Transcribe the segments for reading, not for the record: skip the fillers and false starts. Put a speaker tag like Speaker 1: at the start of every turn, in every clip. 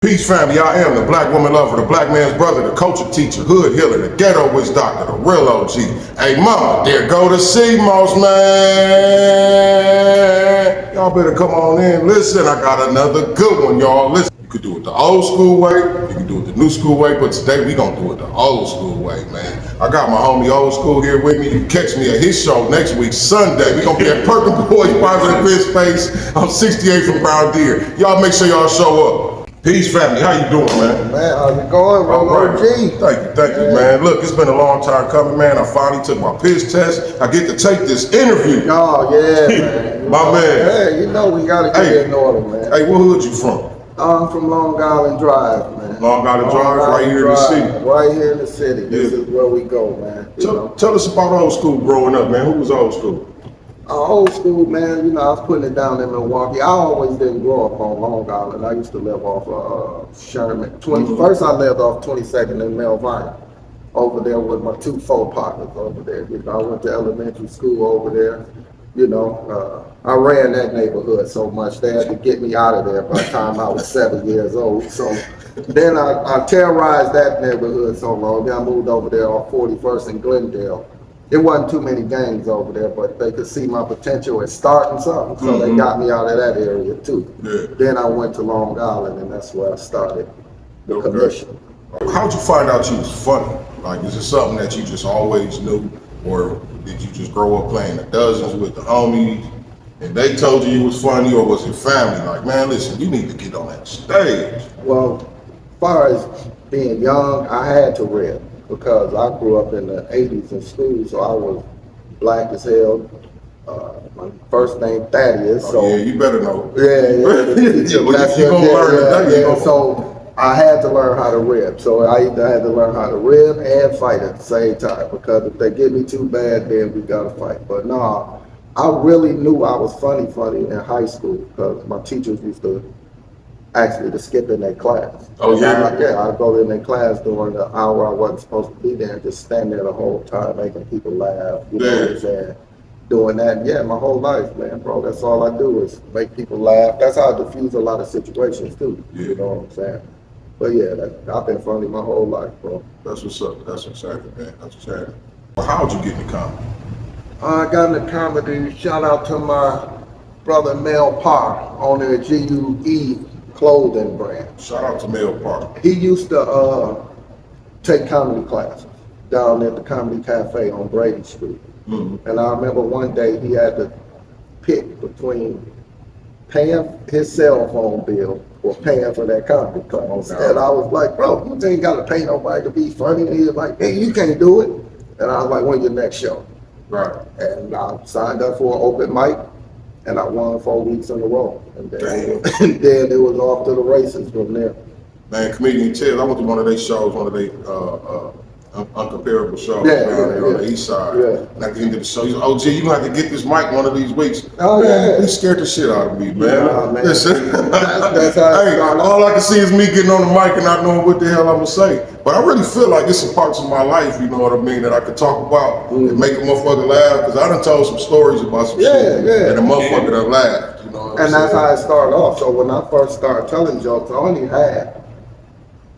Speaker 1: Peace family, I am the black woman lover, the black man's brother, the culture teacher, hood healer, the ghetto witch doctor, the real OG. Hey mama, there go the CMOS man. Y'all better come on in. Listen, I got another good one, y'all. Listen, you could do it the old school way, you can do it the new school way, but today we gonna do it the old school way, man. I got my homie old school here with me. You can catch me at his show next week, Sunday. We gonna be at Perkin Boys Private Event Space on 68 from Brown Deer. Y'all make sure y'all show up. Peace family, how you doing, man?
Speaker 2: Man, how's it going, bro?
Speaker 1: Right. Thank you, man. Look, it's been a long time coming, man. I finally took my piss test. I get to take this interview.
Speaker 2: Oh, yeah, man.
Speaker 1: My man.
Speaker 2: Hey, you know we gotta get it in order, man.
Speaker 1: Hey, what hood you from?
Speaker 2: I'm from Long Island Drive, man.
Speaker 1: Long Island Drive, right here in the city.
Speaker 2: Right here in the city. This is where we go, man.
Speaker 1: Tell us about old school growing up, man. Who was old school?
Speaker 2: Old school, man, you know, I was putting it down in Milwaukee. I always didn't grow up on Long Island. I used to live off Sherman. First, I lived off 22nd and Melvina over there with my two faux partners over there. You know, I went to elementary school over there. You know, I ran that neighborhood so much they had to get me out of there by the time I was 7 years old. So then I terrorized that neighborhood so long. Then I moved over there on 41st and Glendale. There wasn't too many gangs over there, but they could see my potential at starting something, so they got me out of that area too. Yeah. Then I went to Long Island, and that's where I started the commission.
Speaker 1: How'd you find out you was funny? Like, is it something that you just always knew, or did you just grow up playing the dozens with the homies, and they told you was funny, or was it family? Like, man, listen, you need to get on that stage.
Speaker 2: Well, as far as being young, I had to rap, because I grew up in the 80s in school, so I was black as hell. My first name Thaddeus.
Speaker 1: So yeah, you better know.
Speaker 2: Yeah.
Speaker 1: You gonna learn today.
Speaker 2: Yeah. So I had to learn how to rap. So I either had to learn how to rap and fight at the same time, because if they get me too bad, then we gotta fight. But no, I really knew I was funny in high school, because my teachers used to actually to skip in their class.
Speaker 1: Oh yeah?
Speaker 2: I'd go in their class during the hour I wasn't supposed to be there and just stand there the whole time making people laugh. You know what I'm saying? Doing that, my whole life, man, bro. That's all I do is make people laugh. That's how I diffuse a lot of situations too. Yeah. You know what I'm saying? But yeah, I've been funny my whole life, bro.
Speaker 1: That's what's up. That's what's happening, man. That's what's happening. Well, how'd you get into comedy?
Speaker 2: I got into comedy. Shout out to my brother Mel Parr on the GUE clothing brand.
Speaker 1: Shout out to Mel Parr.
Speaker 2: He used to take comedy classes down at the Comedy Cafe on Brady Street. And I remember one day he had to pick between paying his cell phone bill or paying for that comedy class. And I was like, bro, you ain't got to pay nobody to be funny. And he was like, hey, you can't do it. And I was like, when's your next show?
Speaker 1: Right.
Speaker 2: And I signed up for an open mic, and I won 4 weeks in a row. And then it was off to the races from there.
Speaker 1: Man, Comedian Tales, I went to one of their shows, one of their uncomparable shows down there on the east side. Yeah. And at the end of the show, he's like, oh, gee, you gonna have to get this mic one of these weeks. Oh, man, he scared the shit out of me, man.
Speaker 2: Man.
Speaker 1: Listen,
Speaker 2: that's how
Speaker 1: hey, all I can see is me getting on the mic and not knowing what the hell I'm gonna say. But I really feel like there's some parts of my life, you know what I mean, that I could talk about and make a motherfucker laugh, because I done told some stories about some shit, and the motherfucker done laughed, you know what I'm
Speaker 2: saying? And that's how it started off. So when I first started telling jokes, I only had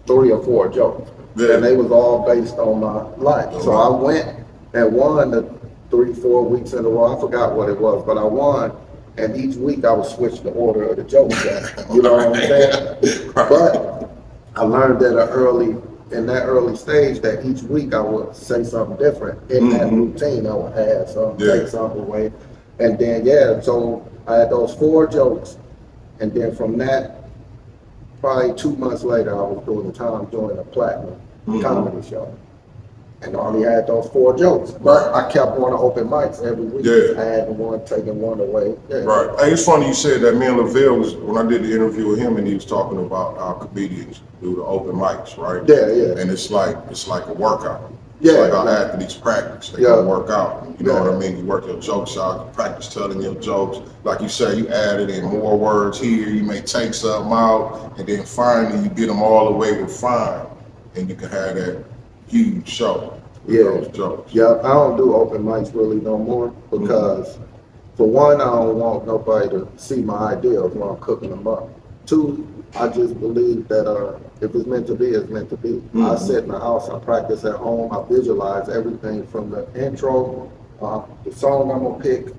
Speaker 2: 3 or 4 jokes. Yeah. And they was all based on my life. So I went and won the 3-4 weeks in a row. I forgot what it was, but I won. And each week I would switch the order of the jokes. You know what I'm saying? Right. But I learned that in that early stage, that each week I would say something different in that routine. I would have something, take something away. And then, so I had those 4 jokes. And then from that, probably 2 months later, I was doing a platinum comedy show. And I only had those 4 jokes. But I kept going to open mics every week. Adding one, taking one away.
Speaker 1: Right. Hey, it's funny you said that. Me and Lavelle was, when I did the interview with him, and he was talking about how comedians do the open mics, right?
Speaker 2: Yeah.
Speaker 1: And it's like a workout. It's like our athletes practice. They go work out. You know what I mean? You work your jokes out, you practice telling your jokes. Like you say, you added in more words here, you may take something out, and then finally you get them all the way refined, and you can have that huge show with those jokes.
Speaker 2: Yeah, I don't do open mics really no more, because for one, I don't want nobody to see my ideas when I'm cooking them up. 2, I just believe that if it's meant to be, it's meant to be. I sit in the house, I practice at home, I visualize everything from the intro, the song I'm gonna pick,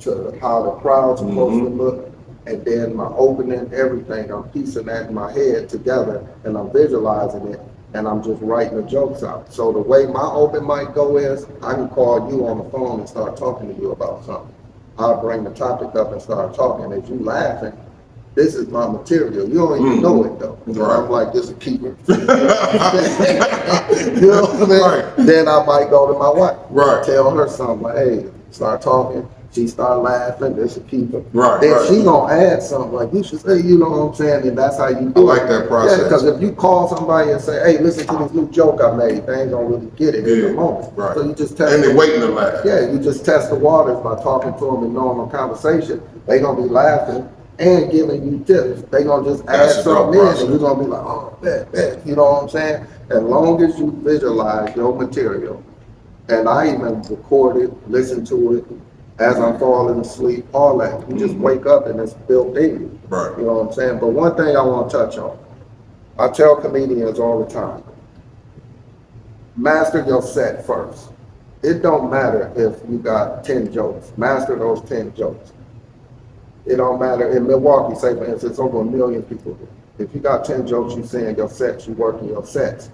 Speaker 2: to how the crowd's supposed to look, and then my opening, everything. I'm piecing that in my head together, and I'm visualizing it, and I'm just writing the jokes out. So the way my open mic go is, I can call you on the phone and start talking to you about something. I'll bring the topic up and start talking. As you laughing, this is my material. You don't even know it though. So I'm like, this is a keeper. You know what I mean?
Speaker 1: Right.
Speaker 2: Then I might go to my wife.
Speaker 1: Right.
Speaker 2: Tell her something like, hey, start talking. She start laughing, this is a keeper.
Speaker 1: Right.
Speaker 2: Then
Speaker 1: right.
Speaker 2: she gonna add something like, you should say, you know what I'm saying? And that's how you do
Speaker 1: I like that process.
Speaker 2: Yeah, because if you call somebody and say, hey, listen to this new joke I made, they ain't gonna really get it in the moment.
Speaker 1: Right.
Speaker 2: So you just test
Speaker 1: And they're waiting to laugh.
Speaker 2: Yeah, you just test the waters by talking to them in normal conversation. They gonna be laughing and giving you tips. They gonna just add
Speaker 1: That's a
Speaker 2: something
Speaker 1: dope
Speaker 2: in and you're gonna be like, oh, that, you know what I'm saying? As long as you visualize your material, and I even record it, listen to it as I'm falling asleep, all that. You just wake up and it's built in you.
Speaker 1: Right.
Speaker 2: You know what I'm saying? But one thing I want to touch on, I tell comedians all the time, master your set first. It don't matter if you got 10 jokes. Master those 10 jokes. It don't matter. In Milwaukee, say for instance, over 1 million people. If you got 10 jokes, you saying your sets, you working your sets.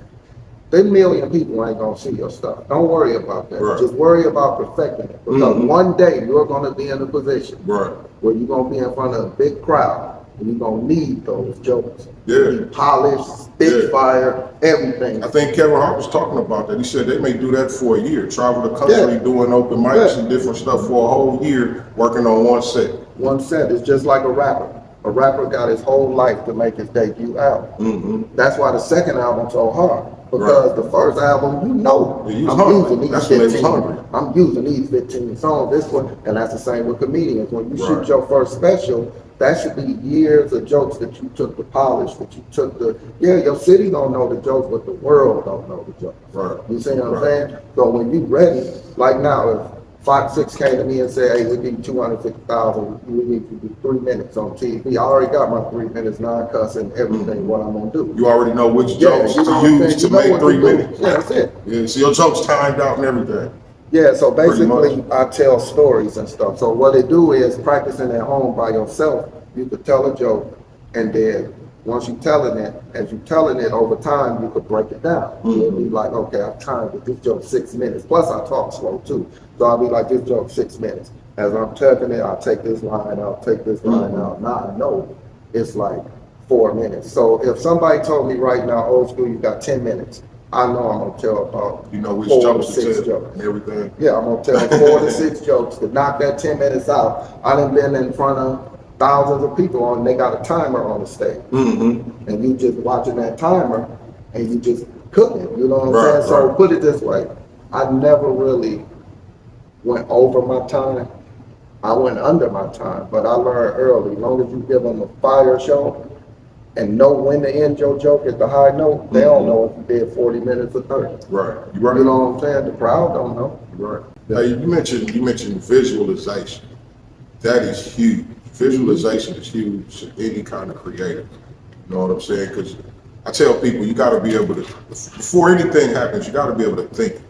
Speaker 2: 10 million people ain't gonna see your stuff. Don't worry about that.
Speaker 1: Right.
Speaker 2: Just worry about perfecting it. Because one day you're gonna be in a position where you're gonna be in front of a big crowd and you're gonna need those jokes.
Speaker 1: Yeah.
Speaker 2: Polished, spitfire, everything.
Speaker 1: I think Kevin Hart was talking about that. He said they may do that for a year, travel the country doing open mics and different stuff for a whole year, working on one set.
Speaker 2: One set is just like a rapper. A rapper got his whole life to make his debut album. That's why the second album's so hard. Because the first album, you know, I'm using these 15 songs, this one, and that's the same with comedians. When you shoot your first special, that should be years of jokes that you took to polish, that you took to, your city don't know the jokes, but the world don't know the jokes.
Speaker 1: Right.
Speaker 2: You see what I'm saying? So when you ready, like now, if Fox 6 came to me and said, hey, we need 250,000, we need to do 3 minutes on TV. I already got my 3 minutes, non-cussing, everything, what I'm gonna do.
Speaker 1: You already know which jokes to use to make 3 minutes.
Speaker 2: Yeah, that's it.
Speaker 1: Yeah, so your jokes timed out and everything.
Speaker 2: Yeah, so basically I tell stories and stuff. So what they do is practicing at home by yourself, you could tell a joke and then once you're telling it, as you're telling it over time, you could break it down. You'll be like, okay, I've timed with this joke 6 minutes. Plus I talk slow too. So I'll be like, this joke 6 minutes. As I'm telling it, I'll take this line out, take this line out. Now I know it's like 4 minutes. So if somebody told me right now, old school, you got 10 minutes, I know I'm gonna tell about
Speaker 1: which
Speaker 2: 4 to
Speaker 1: jokes
Speaker 2: 6 jokes.
Speaker 1: and everything.
Speaker 2: Yeah, I'm gonna tell 4 to 6 jokes to knock that 10 minutes out. I done been in front of thousands of people and they got a timer on the stage. And you just watching that timer and you just cooking, you know what I'm saying? So put it this way, I never really went over my time. I went under my time, but I learned early, as long as you give them a fire show and know when to end your joke at the high note, they don't know if you did 40 minutes or 30.
Speaker 1: Right.
Speaker 2: You know what I'm saying? The crowd don't know.
Speaker 1: Right. Hey, you mentioned visualization. That is huge. Visualization is huge to any kind of creative. You know what I'm saying? Because I tell people, you got to be able to, before anything happens, you got to be able to think it.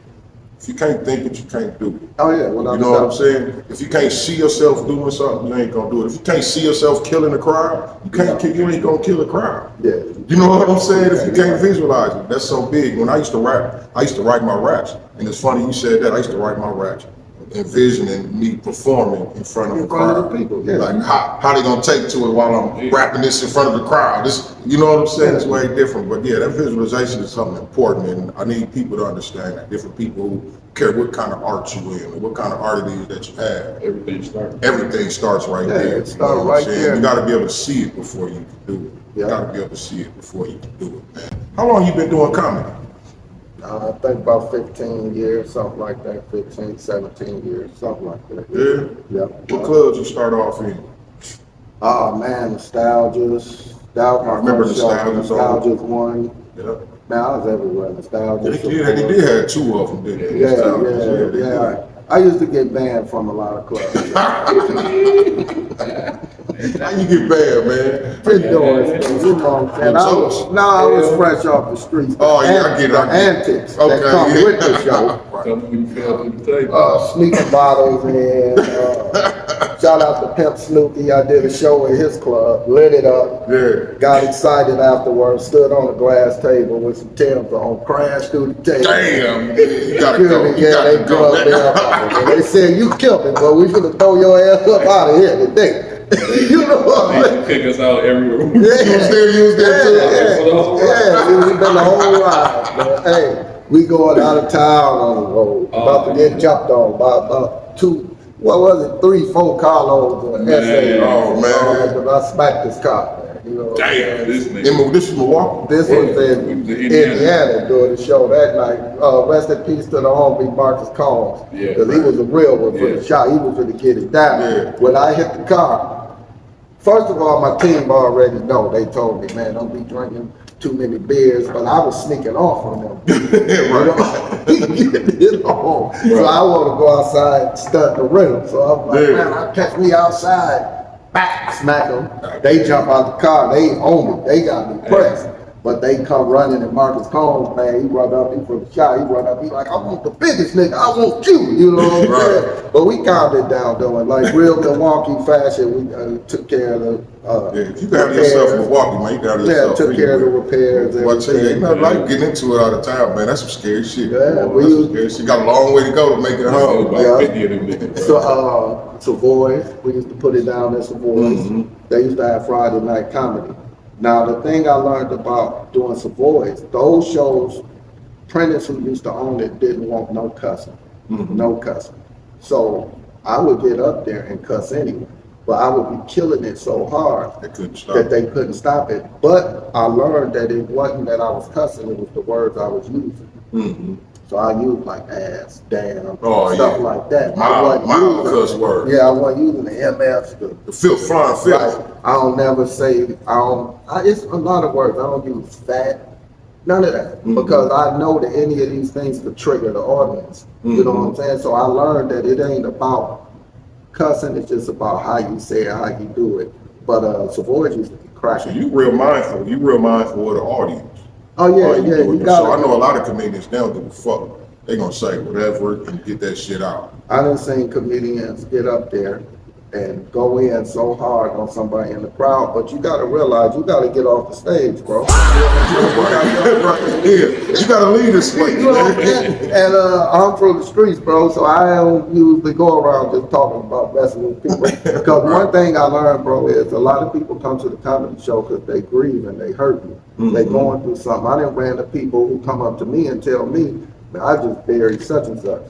Speaker 1: If you can't think it, you can't do it.
Speaker 2: Oh yeah,
Speaker 1: you know what I'm saying? If you can't see yourself doing something, you ain't gonna do it. If you can't see yourself killing a crowd, you ain't gonna kill a crowd.
Speaker 2: Yeah.
Speaker 1: You know what I'm saying? If you can't visualize it, that's so big. When I used to rap, I used to write my raps, and it's funny you said that. I used to write my raps, envisioning me performing in front of a crowd.
Speaker 2: People,
Speaker 1: Like how they gonna take to it while I'm rapping this in front of the crowd? This, you know what I'm saying? It's way different. But yeah, that visualization is something important, and I need people to understand that. Different people who care what kind of art you in, or what kind of art it is that you have. Everything starts right there.
Speaker 2: It starts right there.
Speaker 1: You got to be able to see it before you can do it. You got to be able to see it before you can do it, man. How long you been doing comedy?
Speaker 2: I think about 15 years, something like that, 15, 17 years, something like that.
Speaker 1: Yeah?
Speaker 2: Yeah.
Speaker 1: What clubs you start off in?
Speaker 2: Oh man, Nostalgia's. That was my
Speaker 1: remember
Speaker 2: first show.
Speaker 1: Nostalgia's
Speaker 2: one.
Speaker 1: Yeah.
Speaker 2: Man, I was everywhere. Nostalgia.
Speaker 1: They did have 2 of them, didn't they?
Speaker 2: Yeah. I used to get banned from a lot of clubs.
Speaker 1: How you get bad, man?
Speaker 2: Been doing it, you know what I'm saying? I was fresh off the streets.
Speaker 1: Oh, yeah, I get it.
Speaker 2: The antics
Speaker 1: Okay,
Speaker 2: that come
Speaker 1: yeah.
Speaker 2: with the show.
Speaker 3: Tell me when you fell through the table.
Speaker 2: Sneaking bottles in. Shout out to Pimp Snoopy. I did a show at his club, lit it up.
Speaker 1: Yeah.
Speaker 2: Got excited afterwards, stood on a glass table with some Timbs on, crashed through the table.
Speaker 1: Damn, you gotta go. You
Speaker 2: Yeah,
Speaker 1: gotta
Speaker 2: they
Speaker 1: go.
Speaker 2: drugged me up. And they said, you killed it, but we finna throw your ass up out of here today. You know what I'm saying?
Speaker 3: They kick us out everywhere.
Speaker 1: You was there too.
Speaker 2: Yeah, it's been the whole ride. But hey, we going out of town on the road, about to get jumped on by about 3-4 carloads of essays.
Speaker 1: Oh, man.
Speaker 2: Because I smacked this car, man. You know,
Speaker 3: Damn, this nigga.
Speaker 1: This is Milwaukee.
Speaker 2: this was in Indiana doing the show that night. Rest in peace to the homie Marcus Combs.
Speaker 3: Yeah,
Speaker 2: Because he was a real one for
Speaker 3: Yeah.
Speaker 2: the shot. He was going to get it down.
Speaker 1: Yeah.
Speaker 2: When I hit the car, first of all, my team already know. They told me, man, don't be drinking too many beers. But I was sneaking off on them. You know? So I want to go outside and stunt the rim. So I'm like,
Speaker 1: Yeah.
Speaker 2: man, I catch me outside. Back, smack them. They jump out the car. They own me. They got me pressed. But they come running, and Marcus Combs, man, he run up, he for the shot, he run up, he like, I want the biggest nigga, I want you, you know what I'm
Speaker 1: Right.
Speaker 2: saying? But we calmed it down, though, and like real Milwaukee fashion, we took care of the
Speaker 1: Yeah, if you got yourself in Milwaukee, man, you got
Speaker 2: Yeah,
Speaker 1: yourself.
Speaker 2: took care of the repairs.
Speaker 1: Well, I tell you, ain't nothing
Speaker 2: everything.
Speaker 1: like getting into it out of town, man. That's some scary shit.
Speaker 2: Yeah,
Speaker 1: Boy. That's some scary shit. Got a long way to go to make it home.
Speaker 3: About
Speaker 2: Yeah.
Speaker 3: 50 of them niggas,
Speaker 2: So,
Speaker 3: bro.
Speaker 2: Savoy, we used to put it down at Savoy's. They used to have Friday night comedy. Now, the thing I learned about doing Savoy's, those shows, Prentice, who used to own it, didn't want no cussing. No cussing. So, I would get up there and cuss anyway. But I would be killing it so hard
Speaker 1: They couldn't stop.
Speaker 2: that they couldn't stop it. But I learned that it wasn't that I was cussing, it was the words I was using. So I used like ass, damn,
Speaker 1: Oh,
Speaker 2: stuff
Speaker 1: yeah.
Speaker 2: like that. I
Speaker 1: Mild
Speaker 2: wasn't using-
Speaker 1: cuss word.
Speaker 2: Yeah, I wasn't using the MFs.
Speaker 1: The filth, flying
Speaker 2: Right.
Speaker 1: filth.
Speaker 2: I don't never say, it's a lot of words. I don't use fat, none of that. Because I know that any of these things could trigger the audience. You know what I'm saying? So I learned that it ain't about cussing, it's just about how you say it, how you do it. But Savoy used to be
Speaker 1: So
Speaker 2: cracking.
Speaker 1: you real mindful. You real mindful of the audience.
Speaker 2: Oh yeah,
Speaker 1: While
Speaker 2: yeah,
Speaker 1: doing
Speaker 2: you
Speaker 1: your
Speaker 2: got
Speaker 1: show. I
Speaker 2: it.
Speaker 1: know a lot of comedians, they don't give a fuck. They gonna say whatever and get that shit out.
Speaker 2: I done seen comedians get up there and go in so hard on somebody in the crowd, but you gotta realize you gotta get off the stage, bro.
Speaker 1: Yeah, you gotta lead this way.
Speaker 2: You know what I'm saying? And I'm from the streets, bro, so I don't usually go around just talking about messing with people. Because one thing I learned, bro, is a lot of people come to the comedy show because they grieve and they hurt you. They going through something. I done ran to people who come up to me and tell me, man, I just buried such and such.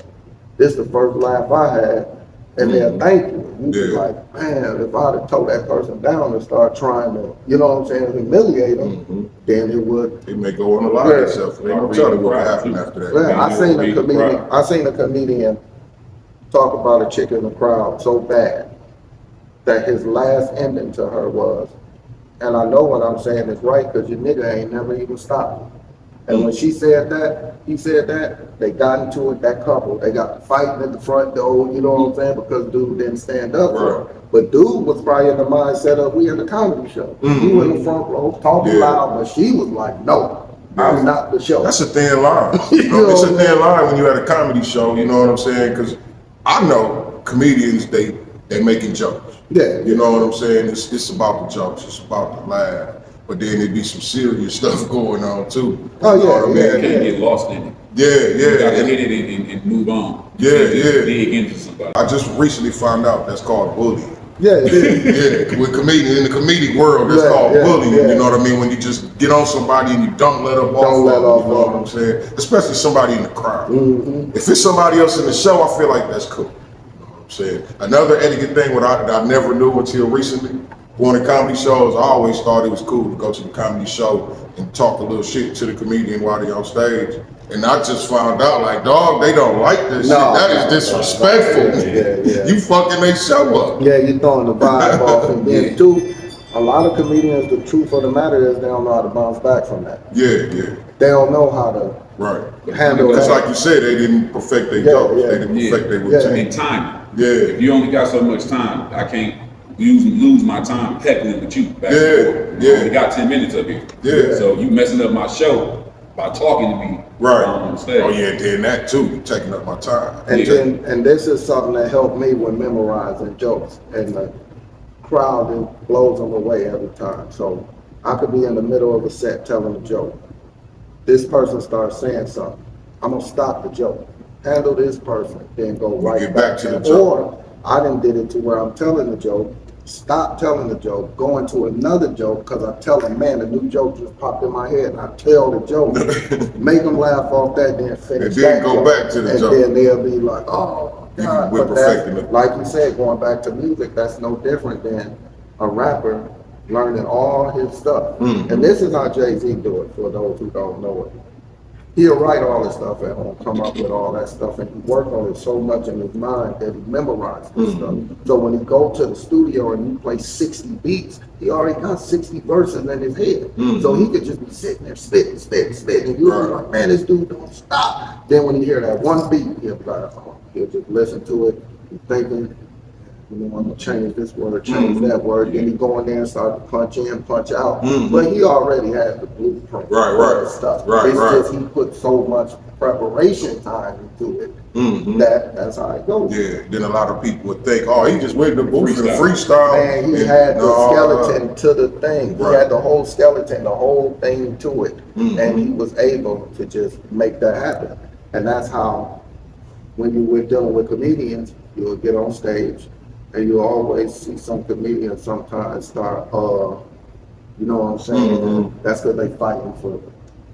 Speaker 2: This the first laugh I had, and they'll thank you. You be
Speaker 1: Yeah.
Speaker 2: like, man, if I'd have told that person down and start trying to, you know what I'm saying, humiliate them, then it would.
Speaker 1: They may go on a lie themselves. They don't tell you what happened after that.
Speaker 2: Yeah, I seen a
Speaker 3: read the
Speaker 2: comedian.
Speaker 3: crowd.
Speaker 2: I seen a comedian talk about a chick in the crowd so bad that his last ending to her was, and I know what I'm saying is right because your nigga ain't never even stopped. And when she said that, he said that, they got into it, that couple, they got fighting at the front door, you know what I'm saying, because dude didn't stand up for her. But dude was probably in the mindset of, we in a comedy show. You in the front row, talking
Speaker 1: Yeah.
Speaker 2: loud, but she was like, no, I'm not the show.
Speaker 1: That's a thin line.
Speaker 2: You know
Speaker 1: It's a
Speaker 2: what I
Speaker 1: thin line when you're at a comedy show, you know what I'm saying? Because I know comedians, they making jokes.
Speaker 2: Yeah.
Speaker 1: You know what I'm saying? It's about the jokes, it's about the laugh. But then there be some serious stuff going on too.
Speaker 2: Oh,
Speaker 1: You know
Speaker 2: yeah,
Speaker 1: what I
Speaker 2: yeah,
Speaker 3: You
Speaker 1: mean?
Speaker 3: can't get lost in it.
Speaker 1: Yeah,
Speaker 3: You gotta
Speaker 1: yeah.
Speaker 3: hit it and move on.
Speaker 1: Yeah,
Speaker 3: You can't just
Speaker 1: yeah.
Speaker 3: dig into somebody.
Speaker 1: I just recently found out that's called bullying.
Speaker 2: Yeah, it is.
Speaker 1: Yeah, with comedian in the comedic world, that's
Speaker 2: Yeah,
Speaker 1: called
Speaker 2: yeah,
Speaker 1: bullying.
Speaker 2: yeah.
Speaker 1: You know what I mean? When you just get on somebody and you don't let them off.
Speaker 2: Don't let
Speaker 1: of
Speaker 2: off
Speaker 1: them, you know
Speaker 2: of
Speaker 1: what I'm saying? Especially somebody in the crowd.
Speaker 2: Mm-hmm.
Speaker 1: If it's somebody else in the show, I feel like that's cool. You know what I'm saying? Another etiquette thing that I never knew until recently. Going to comedy shows, I always thought it was cool to go to the comedy show and talk a little shit to the comedian while they on stage. And I just found out, like, dog, they don't like this
Speaker 2: No,
Speaker 1: shit. That is disrespectful.
Speaker 2: Yeah.
Speaker 1: You fucking they show up.
Speaker 2: Yeah, you're throwing the vibe off. And then, too, a lot of comedians, the truth of the matter is they don't know how to bounce back from that.
Speaker 1: Yeah.
Speaker 2: They don't know how to
Speaker 1: Right.
Speaker 2: handle
Speaker 1: Just
Speaker 2: that.
Speaker 1: like you said, they didn't perfect their
Speaker 2: Yeah,
Speaker 1: jokes.
Speaker 2: yeah.
Speaker 1: They didn't perfect their
Speaker 2: Yeah.
Speaker 1: routine.
Speaker 3: And timing.
Speaker 1: Yeah.
Speaker 3: If you only got so much time, I can't lose my time heckling with you back
Speaker 1: Yeah,
Speaker 3: and forth.
Speaker 1: yeah.
Speaker 3: I only got 10 minutes of it.
Speaker 1: Yeah.
Speaker 3: So you messing up my show by talking to me
Speaker 1: Right.
Speaker 3: on stage.
Speaker 1: Oh yeah, then that too. You taking up my time.
Speaker 2: And
Speaker 3: Yeah.
Speaker 2: and this is something that helped me with memorizing jokes, and the crowd it blows them away every time. So I could be in the middle of a set telling a joke. This person starts saying something. I'm gonna stop the joke, handle this person, then go right
Speaker 1: get back to the
Speaker 2: and-
Speaker 1: joke.
Speaker 2: Or I done did it to where I'm telling the joke, stop telling the joke, go into another joke because I tell them, man, a new joke just popped in my head, and I tell the joke, make them laugh off that, then finish
Speaker 1: And then
Speaker 2: that
Speaker 1: go
Speaker 2: joke.
Speaker 1: back to the
Speaker 2: and
Speaker 1: joke.
Speaker 2: then they'll be like, oh
Speaker 1: You
Speaker 2: God.
Speaker 1: we're
Speaker 2: But that's,
Speaker 1: perfecting it.
Speaker 2: like you said, going back to music, that's no different than a rapper learning all his stuff.
Speaker 1: Mhm.
Speaker 2: And this is how Jay-Z do it, for those who don't know it. He'll write all this stuff at home, come up with all that stuff, and he work on it so much in his mind that he memorized this stuff. So when he go to the studio and you play 60 beats, he already got 60 verses in his head. So he could just be sitting there spitting, and you'll be like, man, this dude don't stop. Then when he hear that one beat, he'll be like, oh, he'll just listen to it, he's thinking, you know, I'm gonna change this word, change that word. Then he go in there and start to punch in, punch out. But he already had the blueprint.
Speaker 1: Right,
Speaker 2: for
Speaker 1: right.
Speaker 2: that stuff.
Speaker 1: Right,
Speaker 2: It's
Speaker 1: right.
Speaker 2: just he put so much preparation time into it that's how it goes.
Speaker 1: Yeah. Then a lot of people would think, oh, he just went in the booth and
Speaker 3: Freestyle.
Speaker 1: freestyle.
Speaker 2: Man, he
Speaker 1: and-
Speaker 2: had the
Speaker 1: no,
Speaker 2: skeleton to the thing. He
Speaker 1: Right.
Speaker 2: had the whole skeleton, the whole thing to it. And he was able to just make that happen. And that's how, when you were dealing with comedians, you'll get on stage and you always see some comedians sometimes start, you know what I'm saying? That's because they fighting for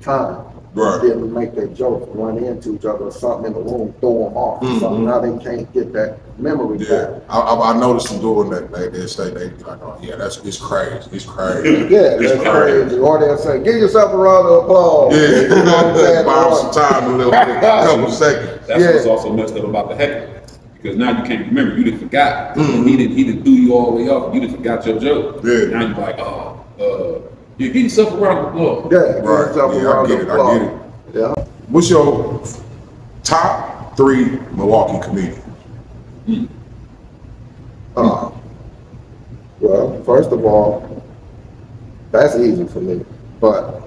Speaker 2: time.
Speaker 1: Right.
Speaker 2: Then make their jokes run into each other or something in the room, throw them off or something. Now they can't get that memory
Speaker 1: Yeah,
Speaker 2: back.
Speaker 1: I noticed them doing that. They say they be like, oh yeah, it's crazy. It's crazy.
Speaker 2: Yeah,
Speaker 1: It's
Speaker 2: that's crazy. Or they'll say, give yourself a round of applause.
Speaker 1: Yeah,
Speaker 2: You know what I'm saying?
Speaker 1: buy him some time a little bit, a couple seconds.
Speaker 3: That's
Speaker 2: Yeah.
Speaker 3: what's also messed up about the heckling. Because now you can't remember. You didn't forgot. He didn't do you all the way up. You didn't forgot your joke.
Speaker 1: Yeah.
Speaker 3: Now you're like, you give yourself a round of applause.
Speaker 2: Yeah, give
Speaker 1: Right.
Speaker 2: yourself a
Speaker 1: Yeah, I
Speaker 2: round
Speaker 1: get
Speaker 2: of
Speaker 1: it, I
Speaker 2: applause.
Speaker 1: get it.
Speaker 2: Yeah.
Speaker 1: What's your top 3 Milwaukee comedians?
Speaker 2: Well, first of all, that's easy for me, but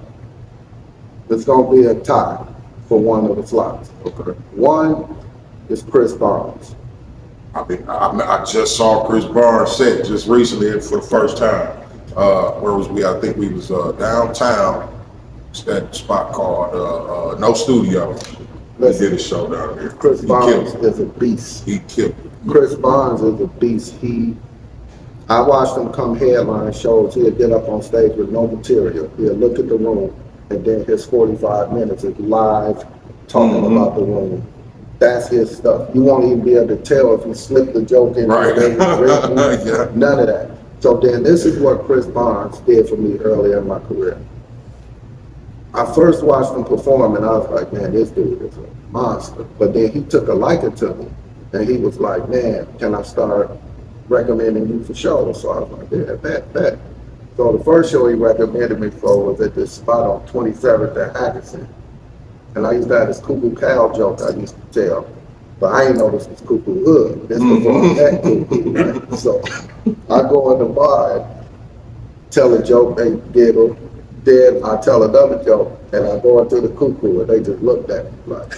Speaker 2: it's gonna be a tie for one of the slots.
Speaker 1: Okay.
Speaker 2: One is Chris Barnes.
Speaker 1: I just saw Chris Barnes set just recently for the first time. Where was we? I think we was downtown. It's that spot called No Studio. He did a show down there.
Speaker 2: Chris
Speaker 1: He
Speaker 2: Barnes
Speaker 1: killed it.
Speaker 2: is a beast.
Speaker 1: He killed it.
Speaker 2: Chris Barnes is a beast. I watched him come headline shows. He'll get up on stage with no material. He'll look at the room, and then his 45 minutes is live talking about the room. That's his stuff. You won't even be able to tell if he slipped the joke in
Speaker 1: Right.
Speaker 2: there.
Speaker 1: Yeah.
Speaker 2: None of that. So then this is what Chris Barnes did for me earlier in my career. I first watched him perform and I was like, man, this dude is a monster. But then he took a liking to me and he was like, man, can I start recommending you for shows? So I was like, yeah, bet. So the first show he recommended me for was at this spot on 27th at Atkinson. And I used to have this cuckoo cow joke I used to tell. But I didn't know this was cuckoo hood. This was before that cuckoo, right? So I go in the bar and tell a joke, they giggle. Then I tell another joke, and I go into the cuckoo, and they just looked at me like,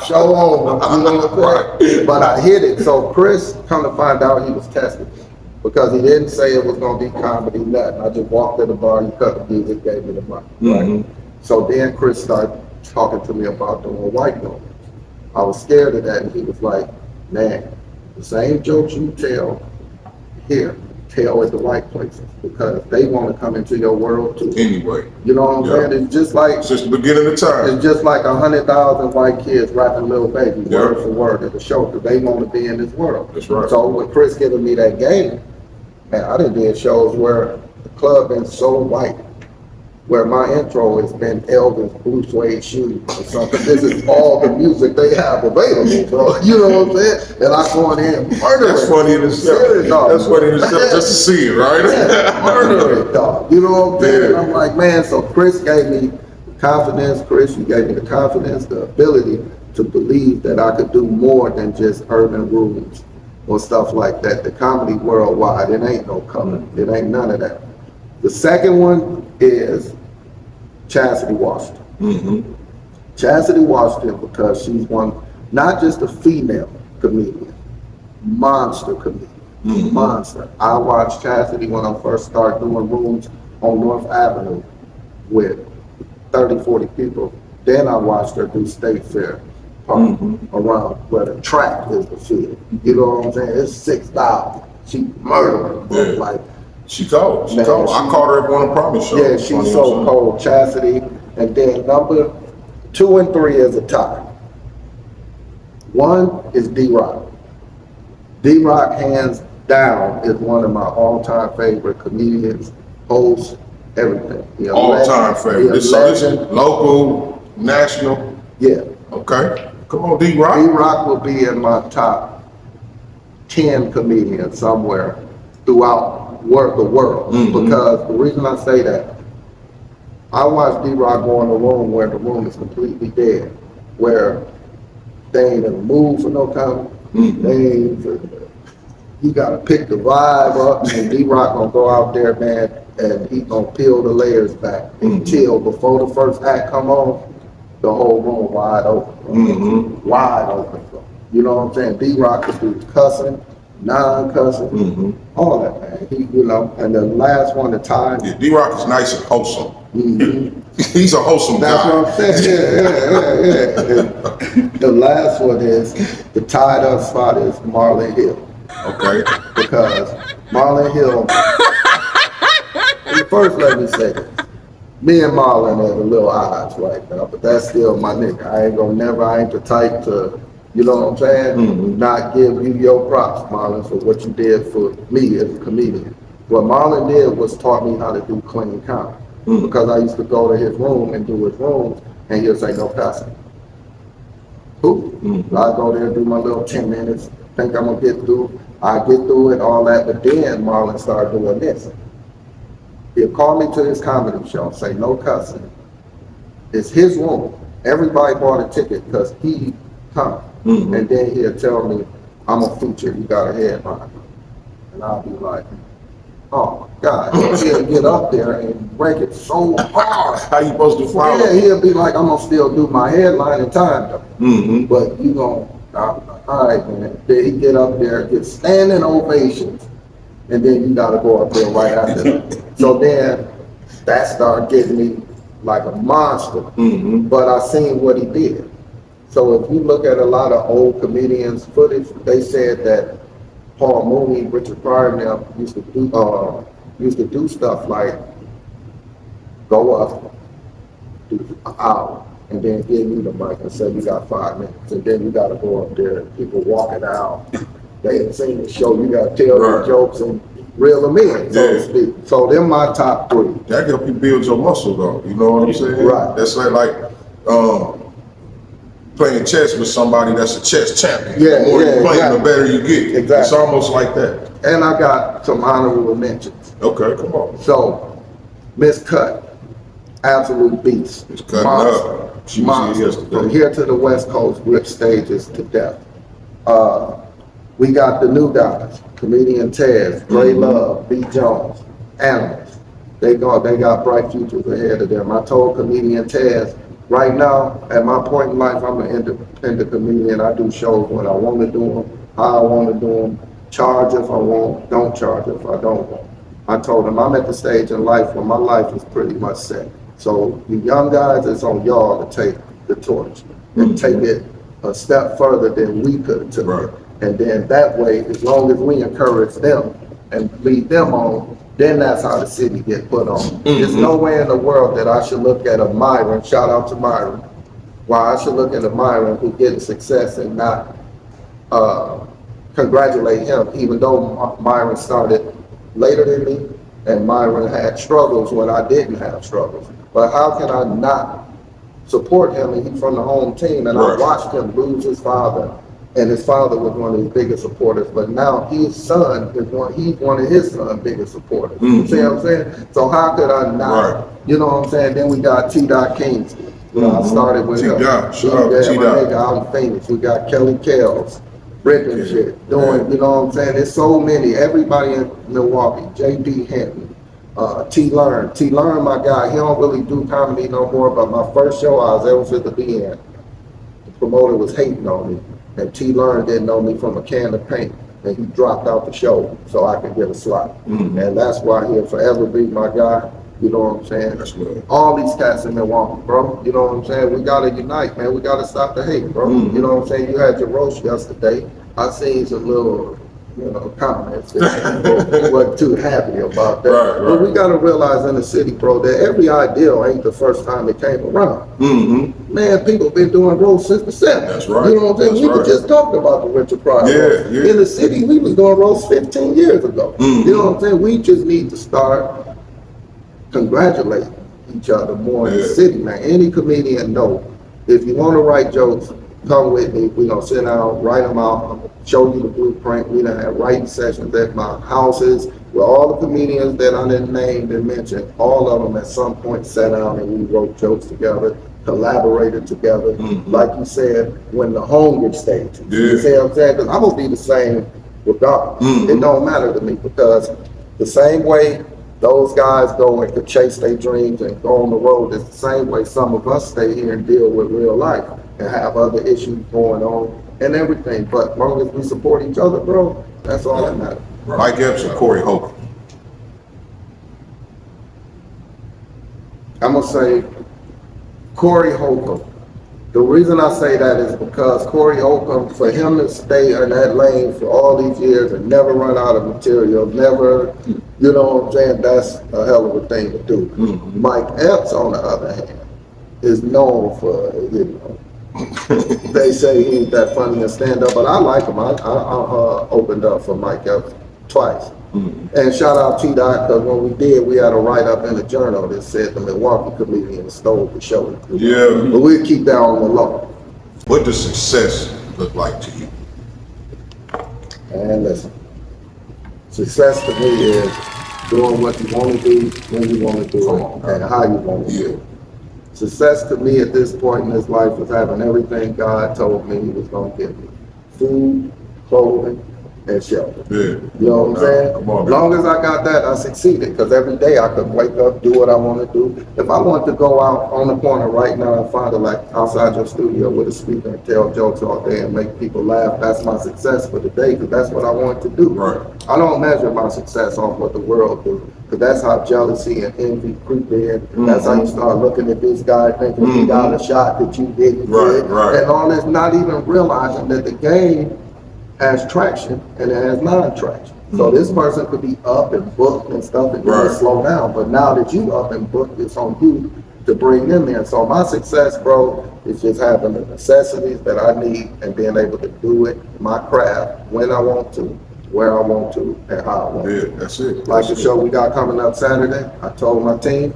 Speaker 2: show on, you know what I'm saying? But I hit it. So Chris, come to find out, he was testing me because he didn't say it was gonna be comedy, nothing. I just walked in the bar, he cut the music, gave me the money. Right? So then Chris started talking to me about doing white noise. I was scared of that, and he was like, man, the same jokes you tell here, tell at the white places because they want to come into your world too.
Speaker 1: Anyway,
Speaker 2: You know what I'm saying? It's just like
Speaker 1: since the beginning of time.
Speaker 2: it's just like 100,000 white kids rapping Little Baby
Speaker 1: Yeah.
Speaker 2: word for word at the show because they want to be in this world.
Speaker 1: That's right.
Speaker 2: So with Chris giving me that game, man, I done did shows where the club been so white, where my intro has been Elvis Blue Suede Shoes or something. This is all the music they have available, bro. You know what I'm saying? And I go in here and murder
Speaker 1: That's
Speaker 2: it.
Speaker 1: funny in itself.
Speaker 2: Serious, dog.
Speaker 1: That's funny in itself just to see it, right?
Speaker 2: Yeah, murder it, dog. You know what I'm saying? And
Speaker 1: Yeah.
Speaker 2: I'm like, man, so Chris gave me confidence. Chris, you gave me the confidence, the ability to believe that I could do more than just urban rooms or stuff like that. The comedy worldwide, it ain't no color. It ain't none of that. The second one is Chastity Washington.
Speaker 1: Mm-hmm.
Speaker 2: Chastity Washington, because she's one, not just a female comedian, monster comedian.
Speaker 1: Mm-hmm.
Speaker 2: Monster. I watched Chastity when I first started doing rooms on North Avenue with 30, 40 people. Then I watched her do State Fair Park around where the track is the field. You know what I'm saying? It's 6,000. She murdered her.
Speaker 1: Yeah.
Speaker 2: Like,
Speaker 1: She cold.
Speaker 2: Man,
Speaker 1: I caught her at one of the Promise shows.
Speaker 2: yeah, she's so cold. Chastity. And then number 2 and 3 is a tie. 1 is D-Rock. D-Rock, hands down, is one of my all-time favorite comedians, hosts, everything. He a
Speaker 1: All-time
Speaker 2: legend.
Speaker 1: favorite.
Speaker 2: He a
Speaker 1: So this is
Speaker 2: legend.
Speaker 1: local, national.
Speaker 2: Yeah.
Speaker 1: Okay. Come on, D-Rock.
Speaker 2: D-Rock will be in my top 10 comedians somewhere throughout the world. Because the reason I say that, I watched D-Rock go in a room where the room is completely dead, where they ain't in the mood for no comedy. They ain't, you gotta pick the vibe up, and D-Rock gonna go out there, man, and he gonna peel the layers back until before the first act come on, the whole room wide open. Wide open. You know what I'm saying? D-Rock could do cussing, non-cussing, all that, man. He, you know, and the last one, the time.
Speaker 1: Yeah, D-Rock is nice and wholesome. He's a wholesome
Speaker 2: That's
Speaker 1: guy.
Speaker 2: what I'm saying. Yeah. And the last one is the tied up spot is Marlon Hill.
Speaker 1: Okay.
Speaker 2: Because Marlon Hill, first let me say this. Me and Marlon are a little odds right now, but that's still my nigga. I ain't the type to, you know what I'm saying? Not give you your props, Marlon, for what you did for me as a comedian. What Marlon did was taught me how to do clean comedy. Because I used to go to his room and do his rooms, and he'll say, no cussing. Cool. I go there, do my little 10 minutes, think I'm gonna get through. I get through it, all that, but then Marlon started doing this. He'll call me to his comedy show, say no cussing. It's his room. Everybody bought a ticket because he come. And then he'll tell me, I'm a feature, you got a headline. And I'll be like, oh my God. He'll get up there and break it so hard.
Speaker 1: How you supposed to follow?
Speaker 2: Yeah, he'll be like, I'm gonna still do my headline in time though. But you gonna, all right, man. Then he get up there, get standing ovations, and then you gotta go up there right after that. So then that started getting me like a monster. But I seen what he did. So if you look at a lot of old comedians' footage, they said that Paul Mooney, Richard Pryor, and them used to do stuff like go up, do an hour, and then give you the mic and say you got 5 minutes, and then you got to go up there and people walking out. They ain't seen the show. You got to tell the jokes and reel them in, so to speak. So they're my top 3.
Speaker 1: That help you build your muscle though. You know what I'm saying?
Speaker 2: Right.
Speaker 1: That's like playing chess with somebody that's a chess champion.
Speaker 2: Yeah,
Speaker 1: the more you play,
Speaker 2: exactly.
Speaker 1: the better you get.
Speaker 2: Exactly.
Speaker 1: It's almost like that.
Speaker 2: And I got some honorable mentions.
Speaker 1: Okay, come on.
Speaker 2: So, Miss Cut, absolute beast.
Speaker 1: It's cutting
Speaker 2: Monster.
Speaker 1: up. She was
Speaker 2: Monster.
Speaker 1: here yesterday.
Speaker 2: From here to the West Coast, rip stages to death. We got the new guys, comedian Tez, Dre Love, B. Jones, Animals. They got bright futures ahead of them. I told comedian Tez, right now, at my point in life, I'm an independent comedian. I do shows when I want to do them, how I want to do them, charge if I want, don't charge if I don't want. I told him I'm at the stage in life where my life is pretty much set. So the young guys, it's on y'all to take the torch and take it a step further than we could have took it. And then that way, as long as we encourage them and lead them on, then that's how the city get put on. There's no way in the world that I should look at a Myron, shout out to Myron, why I should look at a Myron who getting success and not congratulate him, even though Myron started later than me, and Myron had struggles when I didn't have struggles. But how can I not support him? And he's from the home team, and I watched him lose his father, and his father was one of his biggest supporters. But now his son is he's one of his son's biggest supporters. You see what I'm saying? So how could I not? You know what I'm saying? Then we got T. Kingsley. You know, I started with
Speaker 1: T.
Speaker 2: him.
Speaker 1: Dot, shout out to T. Dot.
Speaker 2: Out in Phoenix. We got Kelly Kells ripping
Speaker 1: Yeah.
Speaker 2: shit, doing, you know what I'm saying? There's so many, everybody in Milwaukee, J.D. Hinton, T-Learn. T-Learn, my guy, he don't really do comedy no more, but my first show I was ever fit to be in, the promoter was hating on me, and T-Learn didn't know me from a can of paint, and he dropped out the show so I could get a slot. And that's why he'll forever be my guy. You know what I'm saying?
Speaker 1: That's love.
Speaker 2: All these cats in Milwaukee, bro. You know what I'm saying? We gotta unite, man. We gotta stop the hate, bro. You know what I'm saying? You had your roast yesterday. I seen some little, comments that you wasn't too happy about that.
Speaker 1: Right.
Speaker 2: But we gotta realize in the city, bro, that every ideal ain't the first time it came around. Man, people been doing roasts since the 70s.
Speaker 1: That's right.
Speaker 2: You know what I'm saying?
Speaker 1: That's
Speaker 2: We were
Speaker 1: right.
Speaker 2: just talking about the Richard Pryor roast.
Speaker 1: Yeah.
Speaker 2: In the city, we was doing roasts 15 years ago. You know what I'm saying? We just need to start congratulate each other more in the
Speaker 1: Yeah.
Speaker 2: city, man. Any comedian know, if you want to write jokes, come with me. We're going to sit down, write them out, I'm gonna show you the blueprint. We done had writing sessions at my houses where all the comedians that I didn't name and mention, all of them at some point sat down and we wrote jokes together, collaborated together. Like you said, when the hunger stage. You see what I'm saying? Because I'm going to be the same regardless. It don't matter to me because the same way those guys go and could chase their dreams and go on the road, it's the same way some of us stay here and deal with real life and have other issues going on and everything. But as long as we support each other, bro, that's all that matters.
Speaker 1: Mike Epps or Corey Holcomb?
Speaker 2: I'm gonna say Corey Holcomb. The reason I say that is because Corey Holcomb, for him to stay in that lane for all these years and never run out of material, never, you know what I'm saying, that's a hell of a thing to do. Mike Epps, on the other hand, is known for, they say he ain't that funny in stand-up, but I like him. I opened up for Mike Epps twice. And shout out T-Dot, because when we did, we had a write-up in the Journal that said the Milwaukee comedian stole the show.
Speaker 1: Yeah.
Speaker 2: But we'll keep that on the low.
Speaker 1: What does success look like to you?
Speaker 2: And listen, success to me is doing what you want to do, when you want to do it, and how you want to do it. Success to me at this point in this life is having everything God told me he was going to give me. Food, clothing, and shelter.
Speaker 1: Yeah.
Speaker 2: You know what I'm saying?
Speaker 1: Come on,
Speaker 2: As long as I got that, I succeeded. Because every day I could wake up, do what I want to do. If I want to go out on the corner right now and find like outside your studio with a speaker and tell jokes all day and make people laugh, that's my success for the day. Because that's what I want to do.
Speaker 1: Right.
Speaker 2: I don't measure my success on what the world do. Because that's how jealousy and envy creep in. That's how you start looking at this guy thinking he got a shot that you didn't
Speaker 1: Right,
Speaker 2: get.
Speaker 1: right.
Speaker 2: And all this, not even realizing that the game has traction and it has non-traction. So this person could be up and booked and stuff and
Speaker 1: Right.
Speaker 2: slow down. But now that you up and booked, it's on you to bring them in. So my success, bro, is just having the necessities that I need and being able to do it, my craft, when I want to, where I want to, and how I want to.
Speaker 1: Yeah, that's it.
Speaker 2: Like the
Speaker 1: That's it.
Speaker 2: show we got coming up Saturday, I told my team,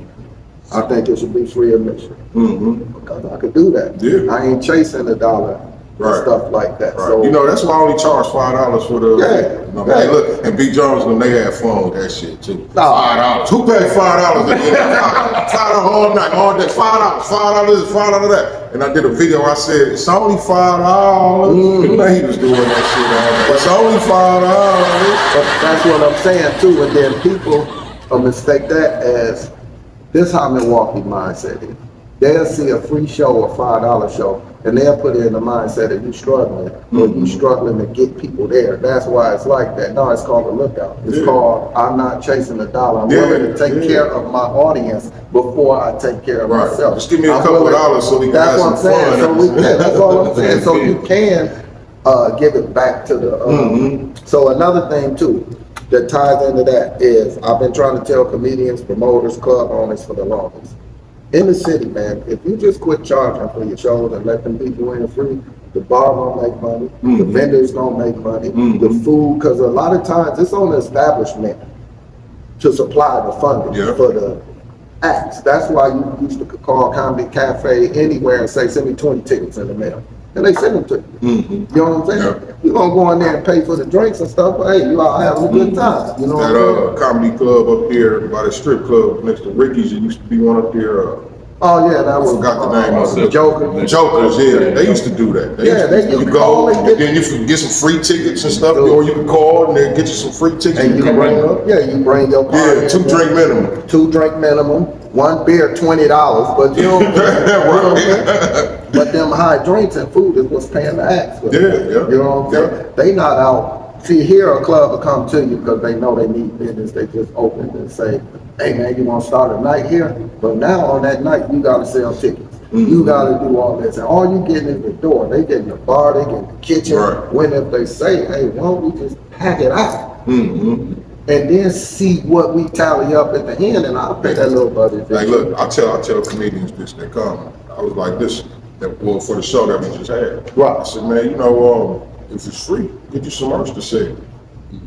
Speaker 2: I think it should be free admission. Because I could do that.
Speaker 1: Yeah.
Speaker 2: I ain't chasing a dollar and
Speaker 1: Right.
Speaker 2: stuff like that.
Speaker 1: Right.
Speaker 2: So
Speaker 1: You know, that's why I only charge $5 for the.
Speaker 2: Yeah.
Speaker 1: Hey, look, and B. Jones, when they had fun with that shit too.
Speaker 2: No.
Speaker 1: $5. Who paid $5 again? $5 all night, all day. $5 this, $5 that. And I did a video. I said it's only $5. You know, he was doing that shit all day. It's only $5.
Speaker 2: But that's what I'm saying too, and then people mistake that as this how Milwaukee mindset is. They'll see a free show, a $5 show, and they'll put it in the mindset that you're struggling, or you struggling to get people there. That's why it's like that. No, it's called a lookout. It's called I'm not chasing a dollar. I'm willing to take care of my audience before I take care of
Speaker 1: Right.
Speaker 2: myself.
Speaker 1: Just give me a
Speaker 2: I'm
Speaker 1: couple of
Speaker 2: willing-
Speaker 1: dollars so we can
Speaker 2: That's
Speaker 1: have
Speaker 2: what I'm
Speaker 1: some
Speaker 2: saying.
Speaker 1: fun.
Speaker 2: So we can. That's all I'm saying. So you can give it back to the. So another thing too that ties into that is I've been trying to tell comedians, promoters, club owners for the longest. In the city, man, if you just quit charging for your shows and let them people in free, the bar don't make money, the vendors don't make money, the food, because a lot of times it's on the establishment to supply the funding for the acts. That's why you used to call Comedy Cafe anywhere and say, send me 20 tickets in the mail. And they send them to you. You know what I'm saying?
Speaker 1: Yeah.
Speaker 2: You're going to go in there and pay for the drinks and stuff, but hey, you all having a good time. You know what I'm saying?
Speaker 1: That comedy club up here by the strip club next to Ricky's, it used to be one up there.
Speaker 2: Oh yeah, that
Speaker 1: I
Speaker 2: was
Speaker 1: forgot the name of it.
Speaker 2: Joker.
Speaker 1: The Jokers, yeah, they used to do that.
Speaker 2: Yeah, they
Speaker 1: you
Speaker 2: used to
Speaker 1: go,
Speaker 2: call and
Speaker 1: and then you could get some free tickets and stuff,
Speaker 2: Dude.
Speaker 1: or you could call and they'll get you some free tickets.
Speaker 2: And you
Speaker 1: come
Speaker 2: bring
Speaker 1: on up.
Speaker 2: you bring your party.
Speaker 1: Yeah, 2 drink minimum.
Speaker 2: 2 drink minimum, 1 beer $20, but you know, but them high drinks and food is what's paying the acts for.
Speaker 1: Yeah.
Speaker 2: You know what I'm saying? They not out. See, here a club will come to you because they know they need business. They just open and say, hey man, you want to start a night here? But now on that night, you got to sell tickets. You got to do all this. And all you getting is the door. They get in the bar, they get in the kitchen.
Speaker 1: Right.
Speaker 2: When if they say, hey, why don't we just pack it out?
Speaker 1: Mm-hmm.
Speaker 2: And then see what we tally up at the end, and I'll pay that little buddy.
Speaker 1: Hey, look, I tell comedians this, they come. I was like this, well, for the show that we just had.
Speaker 2: Right.
Speaker 1: I said, man, you know, if it's free, get you some merch to sell.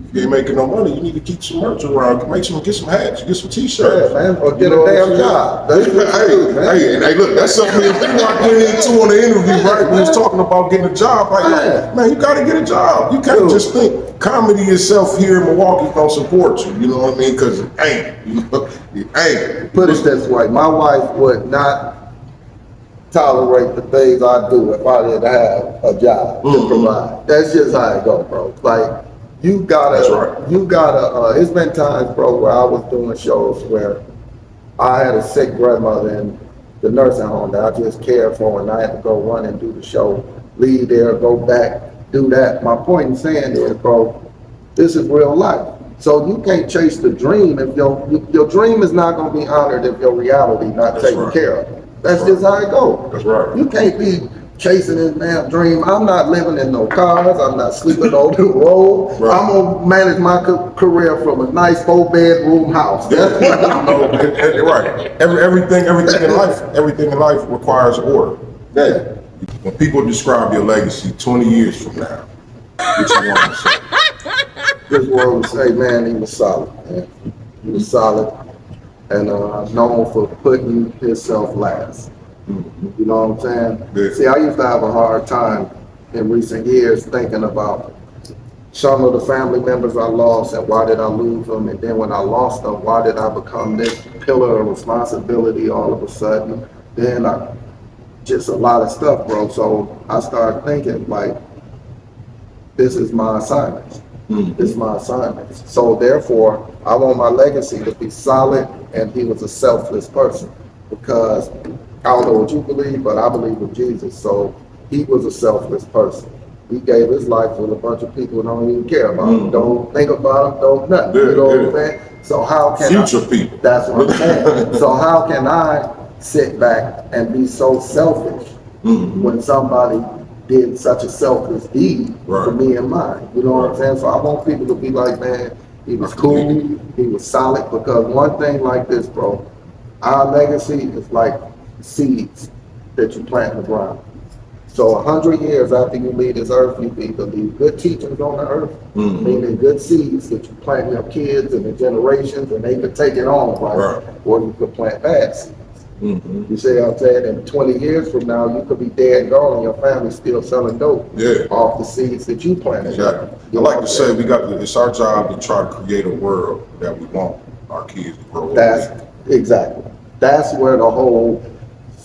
Speaker 1: If you ain't making no money, you need to keep some merch around. Get some hats, get some t-shirts.
Speaker 2: Yeah, man, or get
Speaker 1: You know
Speaker 2: a damn
Speaker 1: what I'm
Speaker 2: job.
Speaker 1: saying?
Speaker 2: That's what you do, man.
Speaker 1: Hey, look, that's something that I went into on the interview, right? We was talking about getting a job. Like, man, you gotta get a job. You can't just think comedy itself here in Milwaukee gonna support you. You know what I mean? Because it ain't. You know, it ain't.
Speaker 2: Put it this way, my wife would not tolerate the things I do if I didn't have a job to provide. That's just how it go, bro. Like, you gotta,
Speaker 1: That's right.
Speaker 2: It's been times, bro, where I was doing shows where I had a sick grandmother in the nursing home that I just cared for, and I had to go run and do the show, leave there, go back, do that. My point in saying is, bro, this is real life. So you can't chase the dream if your dream is not gonna be honored if your reality not
Speaker 1: That's
Speaker 2: taken
Speaker 1: right.
Speaker 2: care of. That's just how it goes.
Speaker 1: That's right.
Speaker 2: You can't be chasing this damn dream. I'm not living in no cars. I'm not sleeping on the road.
Speaker 1: Right.
Speaker 2: I'm gonna manage my career from a nice 4-bedroom house. That's what I'm doing.
Speaker 1: Right. Everything in life requires order.
Speaker 2: Yeah.
Speaker 1: When people describe your legacy 20 years from now, what you want to say?
Speaker 2: This world would say, man, he was solid, man. He was solid and known for putting himself last. You know what I'm saying?
Speaker 1: Yeah.
Speaker 2: See, I used to have a hard time in recent years thinking about some of the family members I lost and why did I lose them, and then when I lost them, why did I become this pillar of responsibility all of a sudden? Then just a lot of stuff, bro. So I started thinking like, this is my assignment. This is my assignment. So therefore, I want my legacy to be solid, and he was a selfless person. Because I don't know what you believe, but I believe in Jesus. So he was a selfless person. He gave his life for a bunch of people who don't even care about him, don't think about him, don't nothing.
Speaker 1: Yeah,
Speaker 2: you know
Speaker 1: yeah.
Speaker 2: what I'm saying? So how can
Speaker 1: Future people.
Speaker 2: That's what I'm saying. So how can I sit back and be so selfish when somebody did such a selfless deed for
Speaker 1: Right.
Speaker 2: me and mine? You know what I'm saying? So I want people to be like, man, he was cool, he was solid. Because one thing like this, bro, our legacy is like seeds that you plant in the ground. So 100 years after you leave this earth, you either leave good teachings on the earth, meaning good seeds that you plant in your kids and the generations, and they could take it on, right? Or you could plant bad seeds. You see what I'm saying? And 20 years from now, you could be dead and gone, and your family's still selling dope off the seeds that you planted.
Speaker 1: Exactly. I like to say it's our job to try to create a world that we want our kids to grow up
Speaker 2: That's exactly. That's where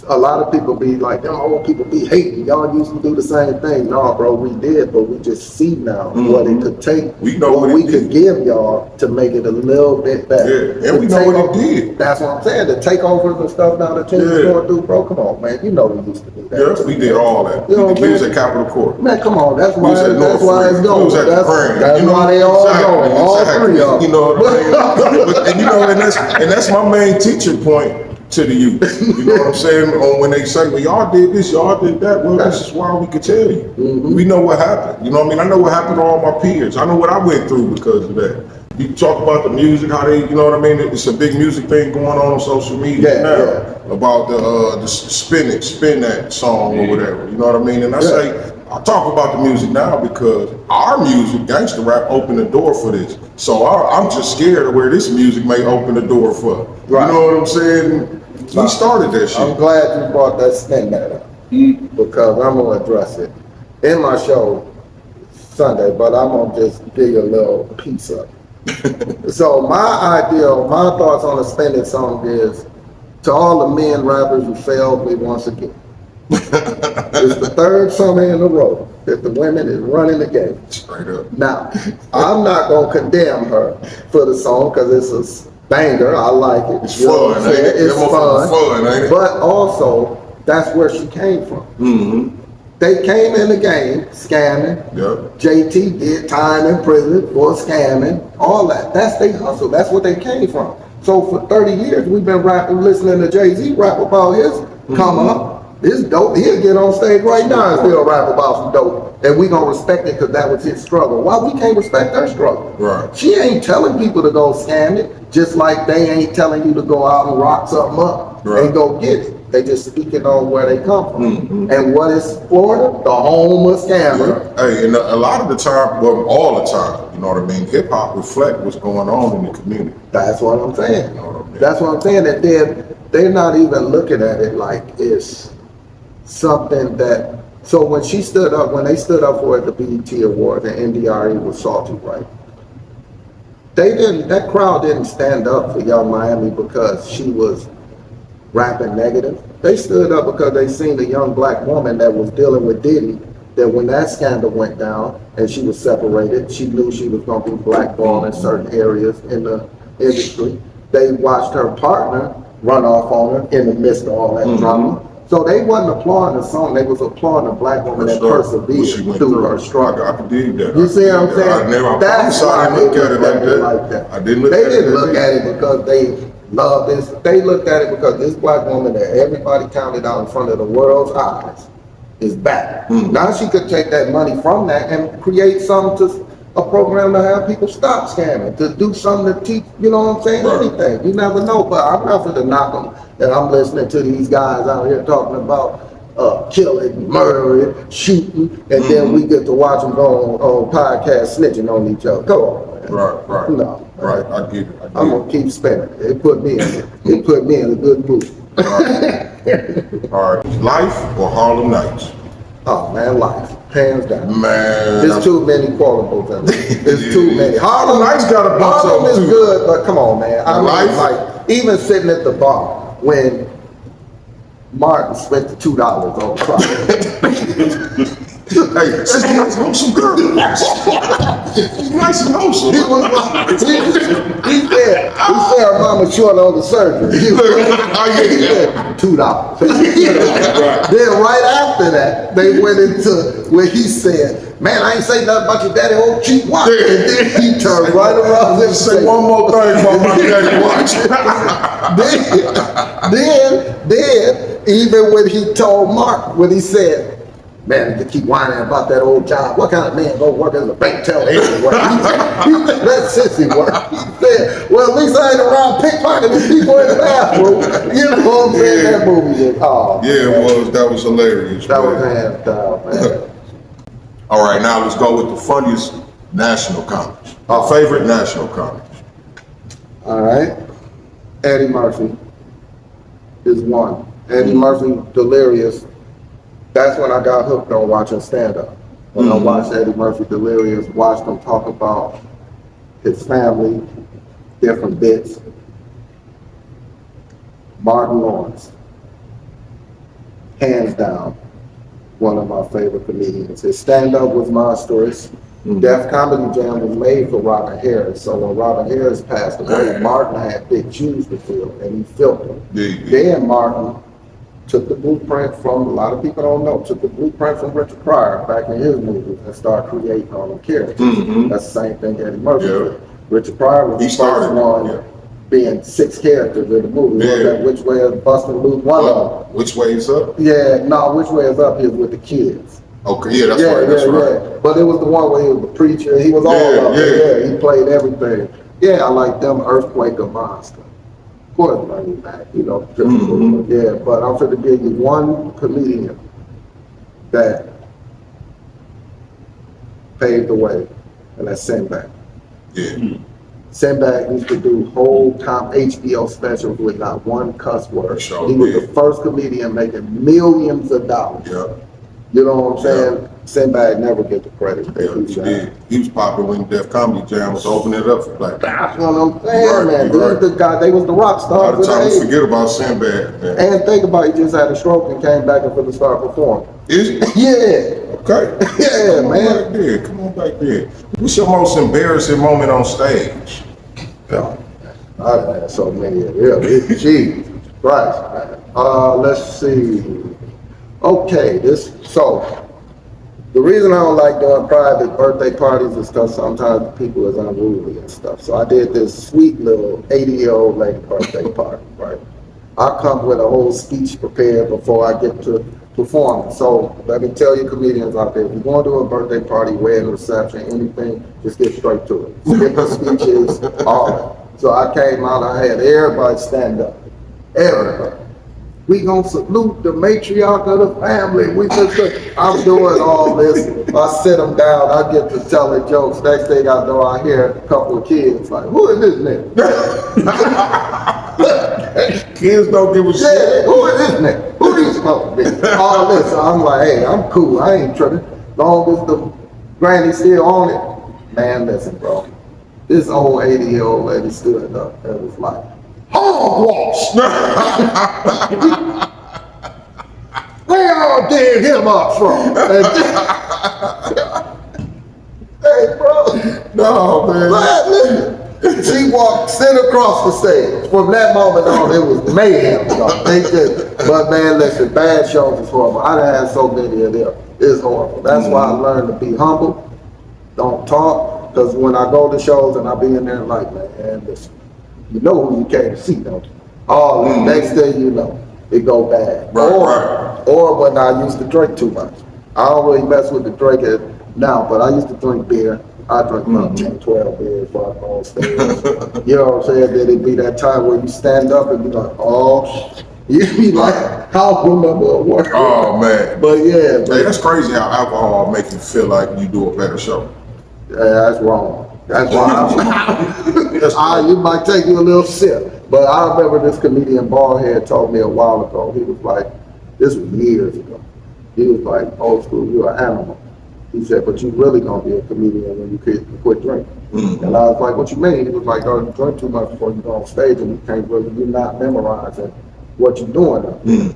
Speaker 2: a lot of people be like, oh, people be hating. Y'all used to do the same thing. No, bro, we did, but we just see now what it could take.
Speaker 1: We know what
Speaker 2: we
Speaker 1: it
Speaker 2: could
Speaker 1: did.
Speaker 2: give y'all to make it a little bit better.
Speaker 1: Yeah, and we know what it did.
Speaker 2: That's what I'm saying. The takeovers and stuff now that teams going through, bro. Come on, man. You know we used to do that.
Speaker 1: Yes, we did all that.
Speaker 2: You know
Speaker 1: We
Speaker 2: what
Speaker 1: was
Speaker 2: I'm
Speaker 1: at Capitol Court.
Speaker 2: Man, come on. That's
Speaker 1: We
Speaker 2: why.
Speaker 1: was at
Speaker 2: That's
Speaker 1: North
Speaker 2: why
Speaker 1: Free.
Speaker 2: it's
Speaker 1: We
Speaker 2: going.
Speaker 1: was at the
Speaker 2: That's
Speaker 1: Grand.
Speaker 2: why they all
Speaker 1: Exactly,
Speaker 2: going. All
Speaker 1: exactly.
Speaker 2: three of them.
Speaker 1: You know what I mean? And you know, and that's my main teaching point to the youth. You know what I'm saying? When they say, well, y'all did this, y'all did that. Well, this is why we can tell you. We know what happened. You know what I mean? I know what happened to all my peers. I know what I went through because of that. You talk about the music, how they, you know what I mean? It's a big music thing going on social media now about the spin that song or whatever. You know what I mean? And I talk about the music now because our music, gangster rap, opened the door for this. So I'm just scared of where this music may open the door for.
Speaker 2: Right.
Speaker 1: You know what I'm saying? We started that shit.
Speaker 2: I'm glad you brought that spin matter up because I'm gonna address it in my show Sunday, but I'm gonna just dig a little piece up. So my thoughts on a spinning song is To all the men rappers who failed me once again. It's the third summer in a row that the women is running the game.
Speaker 1: Straight up.
Speaker 2: Now, I'm not gonna condemn her for the song because it's a banger. I like it.
Speaker 1: It's
Speaker 2: You know
Speaker 1: fun,
Speaker 2: what I'm
Speaker 1: ain't
Speaker 2: saying?
Speaker 1: it?
Speaker 2: It's
Speaker 1: That
Speaker 2: fun.
Speaker 1: motherfucker fun, ain't it?
Speaker 2: But also, that's where she came from.
Speaker 1: Mm-hmm.
Speaker 2: They came in the game scamming.
Speaker 1: Yep.
Speaker 2: JT did time in prison for scamming. All that. That's their hustle. That's what they came from. So for 30 years, we've been rapping, listening to Jay-Z rap about his come up. This dope. He'll get on stage right now and still rap about some dope. And we gonna respect it because that was his struggle. Why we can't respect her struggle?
Speaker 1: Right.
Speaker 2: She ain't telling people to go scam it, just like they ain't telling you to go out and rock something up
Speaker 1: Right.
Speaker 2: and go get it. They just speaking on where they come from. And what is Florida? The home of scammers.
Speaker 1: Hey, and a lot of the time, well, all the time, you know what I mean? Hip hop reflect what's going on in the community.
Speaker 2: That's what I'm saying.
Speaker 1: You know what I mean?
Speaker 2: That's what I'm saying. That they're not even looking at it like it's something that. So when they stood up for it at the BET Awards, and NDRE was salty, right? That crowd didn't stand up for Young Miami because she was rapping negative. They stood up because they seen a young black woman that was dealing with Diddy, that when that scandal went down and she was separated, she knew she was going to be blackballed in certain areas in the industry. They watched her partner run off on her in the midst of all that drama. So they wasn't applauding the song, they was applauding a black woman that
Speaker 1: What she
Speaker 2: persevered
Speaker 1: went
Speaker 2: through her struggle.
Speaker 1: I could dig that.
Speaker 2: You see what I'm saying?
Speaker 1: I never,
Speaker 2: That's why
Speaker 1: I
Speaker 2: they
Speaker 1: look at it like that. I didn't look
Speaker 2: They
Speaker 1: at it.
Speaker 2: didn't look at it because they loved this. They looked at it because this black woman that everybody counted out in front of the world's eyes is back. Now she could take that money from that and create something a program to have people stop scamming, to do something to teach, you know what I'm saying?
Speaker 1: Right.
Speaker 2: Anything. You never know, but I'm not going to knock them that I'm listening to these guys out here talking about killing, murdering, shooting, and then we get to watch them go on podcasts snitching on each other. Go on, man.
Speaker 1: Right.
Speaker 2: No.
Speaker 1: Right, I get it.
Speaker 2: I'm gonna keep spinning. It put me in a good mood.
Speaker 1: All right. Life or Harlem Nights?
Speaker 2: Oh man, life, hands down.
Speaker 1: Man.
Speaker 2: There's too many quotables in it. There's too many. Harlem
Speaker 1: Nights got a bunch of
Speaker 2: Harlem
Speaker 1: them,
Speaker 2: is
Speaker 1: too.
Speaker 2: good, but come on, man. I mean,
Speaker 1: Life?
Speaker 2: like even sitting at the bar when Martin spent the $2 on the product.
Speaker 1: Hey, that's a nice wholesome girl. She's nice and wholesome.
Speaker 2: He was like, he said, her mama short on the surgery. He said, $2. Then right after that, they went into where he said, man, I ain't say nothing about your daddy old cheap watch. And then he turned right around and
Speaker 1: Say
Speaker 2: said,
Speaker 1: one more thing about my daddy watch.
Speaker 2: then, even when he told Mark, when he said, man, you keep whining about that old job. What kind of man go work as a bank teller anyway? He said, that's sissy work. He said, well, at least I ain't around pickpocketing people in the bathroom. You know what I'm saying?
Speaker 1: Yeah.
Speaker 2: That movie was, oh.
Speaker 1: Yeah, it was. That was hilarious.
Speaker 2: That was
Speaker 1: man.
Speaker 2: hands down, man.
Speaker 1: All right, now let's go with the funniest national comics.
Speaker 2: Oh.
Speaker 1: Our favorite national comics.
Speaker 2: All right. Eddie Murphy is one. Eddie Murphy, Delirious. That's when I got hooked on watching stand-up. When I watched Eddie Murphy Delirious, watched him talk about his family, different bits. Martin Lawrence, hands down, one of my favorite comedians. His stand-up was monstrous. Def Comedy Jam was made for Robert Harris. So when Robert Harris passed away, Martin had big shoes to fill, and he filled them.
Speaker 1: Yeah.
Speaker 2: Then Martin took the blueprint from, a lot of people don't know, took the blueprint from Richard Pryor back in his movies and started creating all the characters. That's the same thing Eddie Murphy did. Richard Pryor was
Speaker 1: He
Speaker 2: the
Speaker 1: started
Speaker 2: first
Speaker 1: it,
Speaker 2: one
Speaker 1: yeah.
Speaker 2: being 6 characters in the movie.
Speaker 1: Yeah.
Speaker 2: Was that Which Way is Bustin' Loose? One of them.
Speaker 1: Which way is up?
Speaker 2: Yeah, no, Which Way is Up is with the kids.
Speaker 1: Okay, yeah, that's right. That's right.
Speaker 2: But it was the one where he was the preacher. He was all of it. Yeah, he played everything. Yeah, I like them Earthquake or Monster. Of course, Money Back, you know. Yeah, but I'm going to give you one comedian that paved the way, and that's Sinbad.
Speaker 1: Yeah.
Speaker 2: Sinbad used to do whole time HBO specials with not one cuss word.
Speaker 1: Sure
Speaker 2: He was
Speaker 1: did.
Speaker 2: the first comedian making millions of dollars.
Speaker 1: Yeah.
Speaker 2: You know what I'm saying? Sinbad never get the credit that
Speaker 1: Yeah,
Speaker 2: he
Speaker 1: he
Speaker 2: should.
Speaker 1: did. He was popping when Def Comedy Jam was opening it up for black people.
Speaker 2: That's what I'm saying,
Speaker 1: Right,
Speaker 2: man.
Speaker 1: you're
Speaker 2: These the guy, they was the rock
Speaker 1: A lot
Speaker 2: stars
Speaker 1: of
Speaker 2: of the
Speaker 1: times
Speaker 2: 80s.
Speaker 1: forget about Sinbad, man.
Speaker 2: And think about it, he just had a stroke and came back and finna start performing.
Speaker 1: Is it?
Speaker 2: Yeah.
Speaker 1: Okay.
Speaker 2: Yeah,
Speaker 1: Come
Speaker 2: man.
Speaker 1: on back there. Come on back there. What's your most embarrassing moment on stage?
Speaker 2: Yeah. I had so many of them. Jesus Christ. Let's see. Okay, the reason I don't like doing private birthday parties is because sometimes people is unruly and stuff. So I did this sweet little 80-year-old lady birthday party, right? I come with a whole speech prepared before I get to performing. So let me tell you comedians out there, if you're going to do a birthday party, wedding, reception, anything, just get straight to it. Skip the speeches, all that. So I came out, I had everybody stand up. Everybody. We gonna salute the matriarch of the family. I'm doing all this. I sit them down, I get to telling jokes. Next thing I know, I hear a couple of kids like, who is this nigga?
Speaker 1: Kids don't give a
Speaker 2: Yeah,
Speaker 1: shit.
Speaker 2: who is this nigga? Who these supposed to be? All this. So I'm like, hey, I'm cool. I ain't tripping. Long as the granny still on it. Man, listen, bro. This old 80-year-old lady stood up and was like, hogwash! Where y'all dig him up from? Hey, bro.
Speaker 1: No, man.
Speaker 2: Listen. She walked, sit across the stage. From that moment on, it was mayhem. But man, listen, bad shows is horrible. I done had so many of them. It's horrible. That's why I learned to be humble. Don't talk. Because when I go to shows and I be in there like, man, listen, you know who you came to see, don't you? Oh, the next thing you know, it go bad.
Speaker 1: Right.
Speaker 2: Or when I used to drink too much. I don't really mess with the drinking now, but I used to drink beer. I drink about 10, 12 beers before I go on stage. You know what I'm saying? Then it be that time where you stand up and be like, oh, you be like, I don't remember a word.
Speaker 1: Oh, man.
Speaker 2: But yeah,
Speaker 1: Hey, that's crazy how alcohol make you feel like you do a better show.
Speaker 2: that's wrong. That's why you might take you a little sip. But I remember this comedian Ballhead told me a while ago. He was like, this was years ago. He was like, old school, you're an animal. He said, but you really gonna be a comedian when you quit drinking. And I was like, what you mean? He was like, oh, you drink too much before you go on stage and you're not memorizing what you're doing.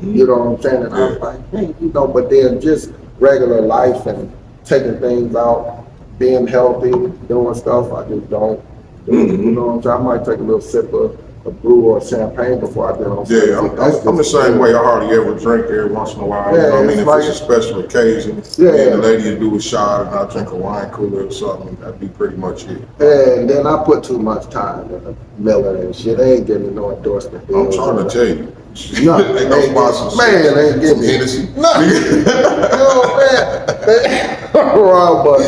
Speaker 2: You know what I'm saying? And I was like, hey, but then just regular life and taking things out, being healthy, doing stuff, I just don't do it. You know what I'm saying? I might take a little sip of a brew or champagne before I get on stage.
Speaker 1: Yeah, I'm the same way. I hardly ever drink every once in a while. You know what I mean? If it's a special occasion, and the lady will do a shot and I'll drink a wine cooler or something, that'd be pretty much it.
Speaker 2: And then I put too much time in the Miller and shit. They ain't getting no endorsement
Speaker 1: I'm
Speaker 2: deals.
Speaker 1: trying to tell you.
Speaker 2: No,
Speaker 1: Ain't no sponsors.
Speaker 2: man, they ain't getting
Speaker 1: Hennessy.
Speaker 2: No, man. Wrong, but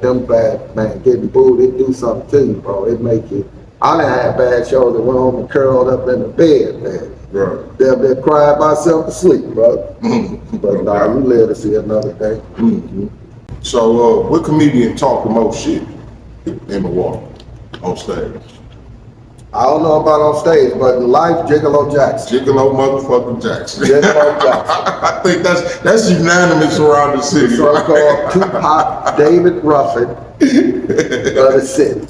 Speaker 2: them bad, man, getting booed, it do something to you, bro. It make you. I done had bad shows that went home and curled up in the bed, man.
Speaker 1: Right.
Speaker 2: Damn near cried myself to sleep, bro. But nah, you live to see another day.
Speaker 1: So, what comedian talk the most shit in Milwaukee on stage?
Speaker 2: I don't know about on stage, but in life, Gigolo Jackson.
Speaker 1: Gigolo motherfucking Jackson.
Speaker 2: Gigolo Jackson.
Speaker 1: I think that's unanimous around the city.
Speaker 2: So-called Tupac David Ruffin of the city.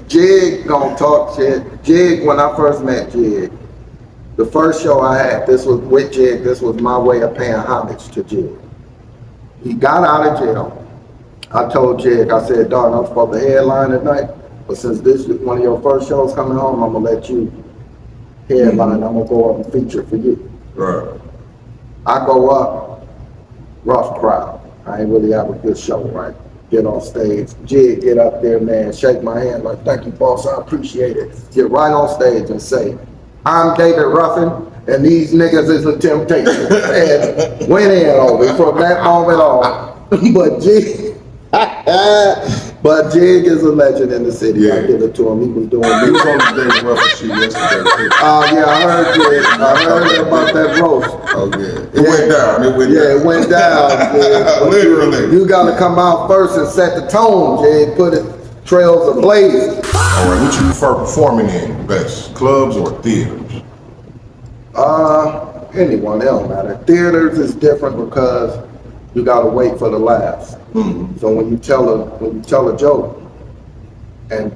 Speaker 2: Jig gonna talk shit. Jig, when I first met Jig, the first show I had, this was with Jig, this was my way of paying homage to Jig. He got out of jail. I told Jig, I said, dog, I'm supposed to headline tonight, but since this is one of your first shows coming home, I'm gonna let you headline. I'm gonna go up and feature for you.
Speaker 1: Right.
Speaker 2: I go up, rough crowd. I ain't really have a good show, right? Get on stage, Jig, get up there, man, shake my hand like, thank you, boss, I appreciate it. Get right on stage and say, I'm David Ruffin, and these niggas is a temptation. And went in on me from that moment on. But Jig is a legend in the city.
Speaker 1: Yeah.
Speaker 2: I give it to him. He was doing
Speaker 1: He
Speaker 2: me.
Speaker 1: was on the David Ruffin shit yesterday.
Speaker 2: Yeah, I heard Jig. I heard about that roast.
Speaker 1: Oh yeah. It went down. It went down.
Speaker 2: Yeah, it went down. Jig.
Speaker 1: Literally.
Speaker 2: You gotta come out first and set the tone, Jig. Put it trails ablaze.
Speaker 1: All right, what you prefer performing in best, clubs or theaters?
Speaker 2: Anyone else matter. Theaters is different because you gotta wait for the laughs. So when you tell a joke, and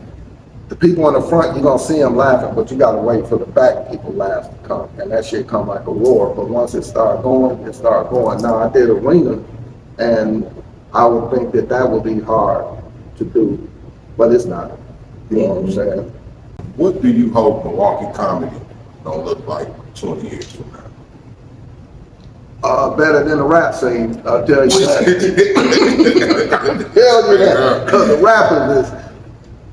Speaker 2: the people in the front, you're gonna see them laughing, but you gotta wait for the back people laughs to come, and that shit come like a roar. But once it start going, it start going. Now I did arena, and I would think that that would be hard to do, but it's not. You know what I'm saying?
Speaker 1: What do you hope Milwaukee comedy don't look like 20 years from now?
Speaker 2: Better than the rap scene, I'll tell you that. Tell you that, because the rappers is,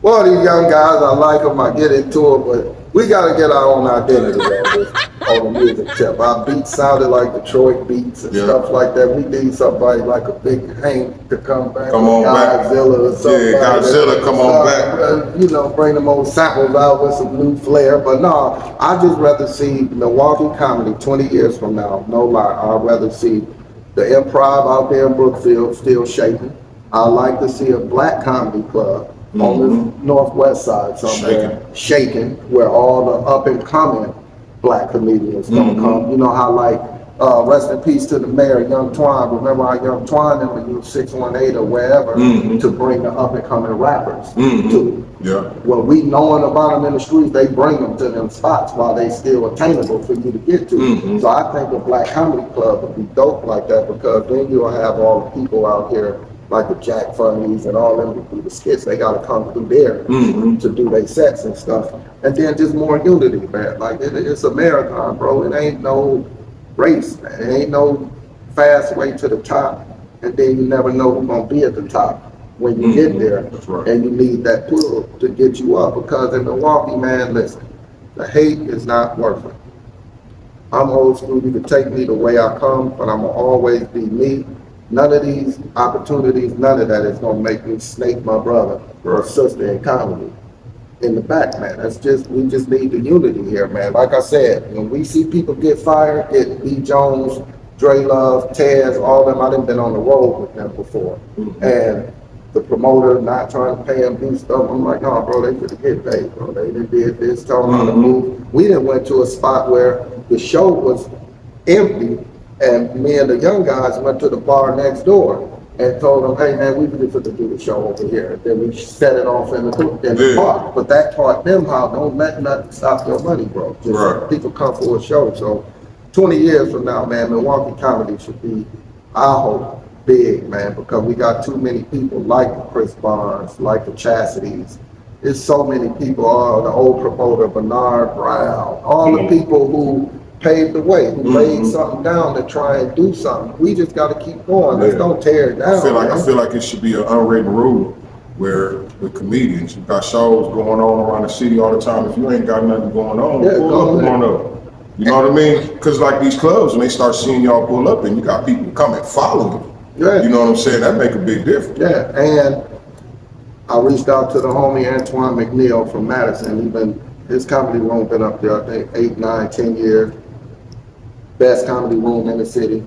Speaker 2: well, these young guys, I like them, I get into it, but we gotta get our own identity on the music tip. Our beats sounded like Detroit beats and stuff like that. We need somebody like a Big Hank to come back.
Speaker 1: Come on back.
Speaker 2: Godzilla or something.
Speaker 1: Yeah, Godzilla, come on back.
Speaker 2: You know, bring them old samples out with some new flair. But no, I just rather see Milwaukee comedy 20 years from now. No lie, I'd rather see the Improv out there in Brookfield still shaking. I'd like to see a black comedy club on the northwest side somewhere, shaking, where all the up and coming black comedians gonna come. You know how like, rest in peace to the mayor, Young Twine. Remember how Young Twine and used 618 or wherever to bring the up and coming rappers to.
Speaker 1: Yeah.
Speaker 2: Well, we knowing about them in the streets, they bring them to them spots while they still attainable for you to get to. So I think a black comedy club would be dope like that, because then you'll have all the people out here like the Jack Funnies and all them to do the skits. They gotta come through there to do their sets and stuff. And then just more unity, man. Like it's a marathon, bro. It ain't no race, man. It ain't no fast way to the top. And then you never know who's gonna be at the top when you get there.
Speaker 1: That's right.
Speaker 2: And you need that pull to get you up, because in Milwaukee, man, listen, the hate is not worth it. I'm old school. You can take me the way I come, but I'm gonna always be me. None of these opportunities, none of that is gonna make me snake my brother or sister in comedy in the back, man. That's just, we just need the unity here, man. Like I said, when we see people get fired, get B. Jones, Dre Love, Taz, all them, I done been on the road with them before. And the promoter not trying to pay them, do stuff. I'm like, no, bro, they could get paid, bro. They done did this, told them how to move. We done went to a spot where the show was empty, and me and the young guys went to the bar next door and told them, hey man, we need to do the show over here. Then we set it off in the park. But that taught them how don't let nothing stop your money, bro. Just people come for a show. So 20 years from now, man, Milwaukee comedy should be, I hope, big, man, because we got too many people like the Chris Barnes, like the Chassidy's. There's so many people, the old promoter, Bernard Brown, all the people who paved the way, who laid something down to try and do something. We just got to keep going. Let's don't tear it down.
Speaker 1: I feel like it should be an unwritten rule where the comedians, you got shows going on around the city all the time. If you ain't got nothing going on, pull up. You know what I mean? Because like these clubs, when they start seeing y'all pull up and you got people coming following you. Yeah. You know what I'm saying? That make a big difference.
Speaker 2: Yeah, and I reached out to the homie Antoine McNeil from Madison. His comedy room been up there, I think 8, 9, 10 years. Best comedy room in the city,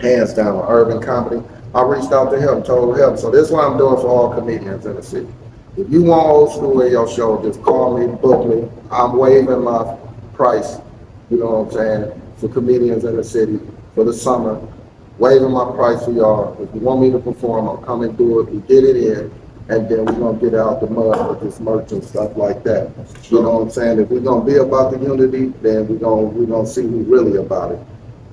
Speaker 2: hands down, urban comedy. I reached out to him, told him, so this is what I'm doing for all comedians in the city. If you want old school in your show, just call me, book me. I'm waiving my price, you know what I'm saying, for comedians in the city for the summer. Waiving my price for y'all. If you want me to perform, I'll come and do it. We get it in, and then we're gonna get out the mud with this merch and stuff like that. You know what I'm saying? If we're gonna be about the unity, then we're gonna see who's really about it.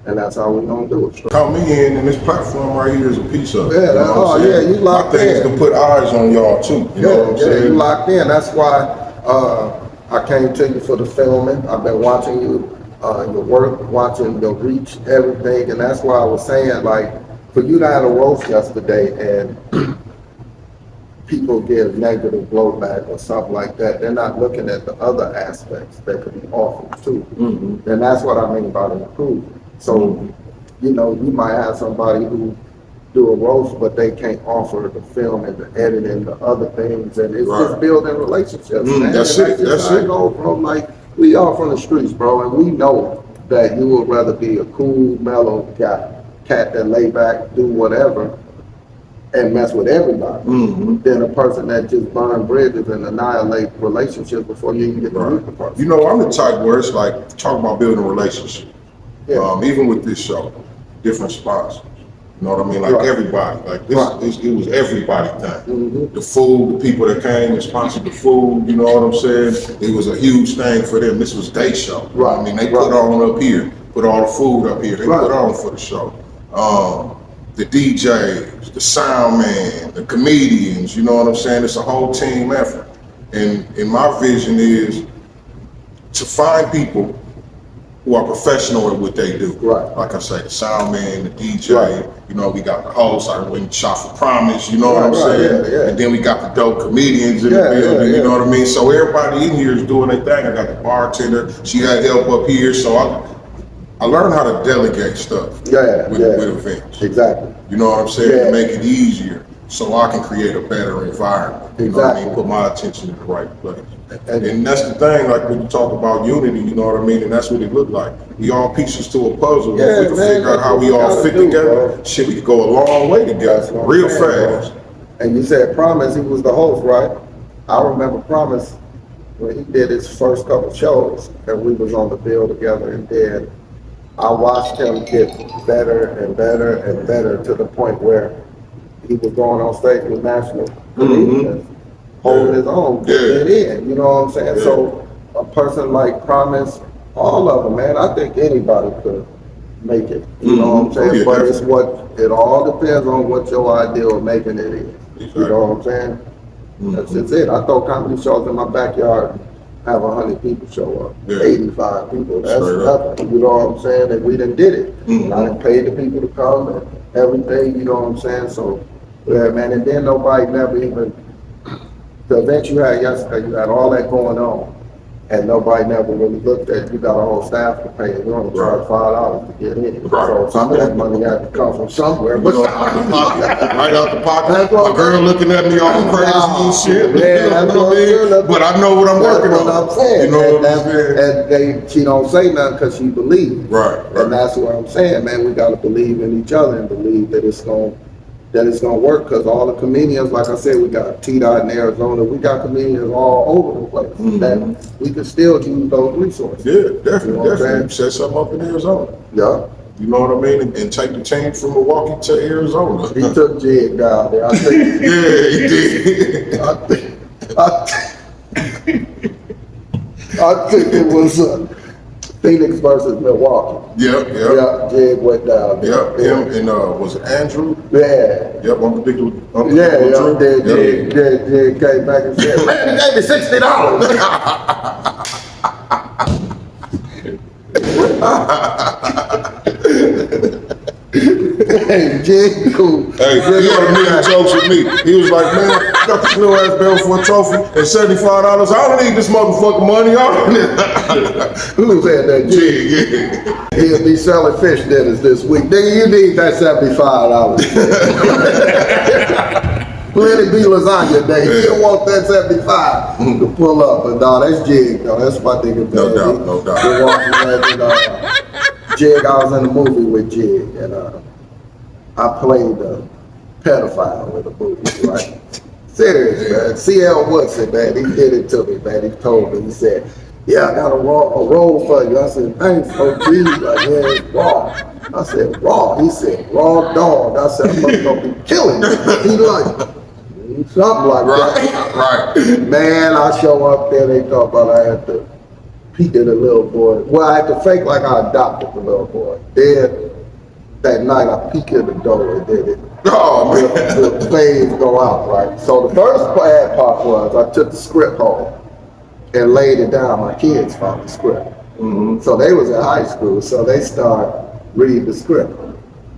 Speaker 2: And that's how we're gonna do it.
Speaker 1: Count me in, and this platform right here is a piece of it.
Speaker 2: Yeah, you locked in.
Speaker 1: My thing is to put eyes on y'all too. You know what I'm saying?
Speaker 2: You locked in. That's why I came to you for the filming. I've been watching you, your work, watching your reach, everything, and that's why I was saying, like, for you to have a roast yesterday and people give negative blowback or something like that, they're not looking at the other aspects that could be offered too. And that's what I mean by improvement. So, you know, you might have somebody who do a roast, but they can't offer the film and the editing, the other things, and it's just building relationships. Man.
Speaker 1: That's it. That's it.
Speaker 2: Go, bro. Like, we all from the streets, bro, and we know that you would rather be a cool, mellow cat that lay back, do whatever, and mess with everybody, than a person that just burn bridges and annihilate relationships before you even get to meet the person.
Speaker 1: You know, I'm the type where it's like, talk about building relationships. Yeah. Even with this show, different sponsors. You know what I mean? Like
Speaker 2: Right.
Speaker 1: everybody. Like this,
Speaker 2: Right.
Speaker 1: it was everybody thing.
Speaker 2: Mhm.
Speaker 1: The food, the people that came and sponsored the food, you know what I'm saying? It was a huge thing for them. This was their show. You know what I mean, they put
Speaker 2: Right.
Speaker 1: on up here, put all the food up here. They
Speaker 2: Right.
Speaker 1: put on for the show. The DJs, the sound man, the comedians, you know what I'm saying? It's a whole team effort. And my vision is to find people who are professional at what they do.
Speaker 2: Right.
Speaker 1: Like I say, the sound man, the DJ,
Speaker 2: Right.
Speaker 1: you know, we got the host, I went and shot for Promise, you know what I'm
Speaker 2: Right,
Speaker 1: saying?
Speaker 2: yeah, yeah.
Speaker 1: And then we got the dope comedians in
Speaker 2: Yeah,
Speaker 1: the building,
Speaker 2: yeah,
Speaker 1: you know
Speaker 2: yeah.
Speaker 1: what I mean? So everybody in here is doing their thing. I got the bartender, she had help up here, so I learned how to delegate stuff
Speaker 2: Yeah,
Speaker 1: with
Speaker 2: yeah.
Speaker 1: events.
Speaker 2: Exactly.
Speaker 1: You know what I'm saying?
Speaker 2: Yeah.
Speaker 1: To make it easier so I can create a better environment. You know what I mean?
Speaker 2: Exactly.
Speaker 1: Put my attention in the right place.
Speaker 2: And-
Speaker 1: And that's the thing, like when you talk about unity, you know what I mean? And that's what it looked like. We all pieces to a puzzle.
Speaker 2: Yeah,
Speaker 1: If we can
Speaker 2: man,
Speaker 1: figure out
Speaker 2: that's
Speaker 1: how
Speaker 2: what
Speaker 1: we
Speaker 2: we
Speaker 1: all
Speaker 2: gotta
Speaker 1: fit
Speaker 2: do,
Speaker 1: together,
Speaker 2: bro.
Speaker 1: shit, we could go a long way
Speaker 2: That's
Speaker 1: together,
Speaker 2: what I'm
Speaker 1: real
Speaker 2: saying, bro.
Speaker 1: fast.
Speaker 2: And you said Promise, he was the host, right? I remember Promise when he did his first couple shows and we was on the bill together, and then I watched him get better and better and better to the point where he was going on stage with national comedians, holding his own, getting it in, you know what I'm saying?
Speaker 1: Yeah.
Speaker 2: So a person like Promise, all of them, man, I think anybody could make it, you know what I'm
Speaker 1: Mhm.
Speaker 2: saying?
Speaker 1: Yeah,
Speaker 2: But it's it all depends on what your idea of making it is, you know what I'm saying? That's just it. I throw comedy shows in my backyard, have 100 people show up,
Speaker 1: Yeah.
Speaker 2: 85 people, that's
Speaker 1: Straight up.
Speaker 2: nothing, you know what I'm saying? And we done did it.
Speaker 1: Mhm.
Speaker 2: I done paid the people to come and everything, you know what I'm saying? So, yeah, man, and then nobody never even, the event you had yesterday, you had all that going on, and nobody never really looked at, you got a whole staff to pay, and you only charge $5 to get in.
Speaker 1: Right.
Speaker 2: So some of that money had to come from somewhere,
Speaker 1: You
Speaker 2: but.
Speaker 1: know, out the pocket, right out the pocket.
Speaker 2: That's what
Speaker 1: My girl
Speaker 2: I'm-
Speaker 1: looking at me all crazy and shit.
Speaker 2: Yeah, that's what I'm saying.
Speaker 1: But I know what I'm working
Speaker 2: That's
Speaker 1: on.
Speaker 2: what I'm saying.
Speaker 1: You know
Speaker 2: and,
Speaker 1: what I'm saying?
Speaker 2: and she don't say nothing because she believes.
Speaker 1: Right, right.
Speaker 2: And that's what I'm saying, man. We gotta believe in each other and believe that it's gonna work. Because all the comedians, like I said, we got T-Dot in Arizona. We got comedians all over the place. That we can still use those resources.
Speaker 1: Yeah,
Speaker 2: You know
Speaker 1: definitely,
Speaker 2: what I'm
Speaker 1: definitely. Set something up in Arizona.
Speaker 2: Yeah.
Speaker 1: You know what I mean? And take the team from Milwaukee to Arizona.
Speaker 2: He took Jig down there. I think.
Speaker 1: Yeah, he did.
Speaker 2: I think it was Phoenix versus Milwaukee.
Speaker 1: Yep, yep.
Speaker 2: Yeah, Jig went down there.
Speaker 1: Yep, him and was it Andrew?
Speaker 2: Yeah.
Speaker 1: Yep, Unpredictable
Speaker 2: Yeah,
Speaker 1: Drew.
Speaker 2: Jig
Speaker 1: Yep.
Speaker 2: came back and said, man, he gave me $60. Hey, Jig, cool.
Speaker 1: Hey, he had a million jokes with me. He was like, man, I got this little ass belt for a trophy and $75. I don't need this motherfucking money. I don't need
Speaker 2: Who said that, Jig?
Speaker 1: Yeah.
Speaker 2: He'll be selling fish dinners this week. Nigga, you need that $75. Plenty be lasagna day. You don't want that 75 to pull up. But no, that's Jig, though. That's my nigga.
Speaker 1: No
Speaker 2: man.
Speaker 1: doubt, no doubt.
Speaker 2: Milwaukee legend, Jig, I was in the movie with Jig, and I played the pedophile in the movie, right? Serious, man. C.L. Woodson, man, he did it to me, man. He told me, he said, yeah, I got a role for you. I said, thanks, OG. Like, yeah, it's raw. I said, raw. He said, raw dog. I said, I'm gonna be killing you. He like, something like that.
Speaker 1: Right.
Speaker 2: Man, I show up there, they thought about I had to peek at the little boy. Well, I had to fake like I adopted the little boy. Then that night I peeked at the door and did it.
Speaker 1: Oh, man.
Speaker 2: The fades go out, right? So the first bad part was I took the script home and laid it down. My kids found the script. So they was in high school, so they start reading the script.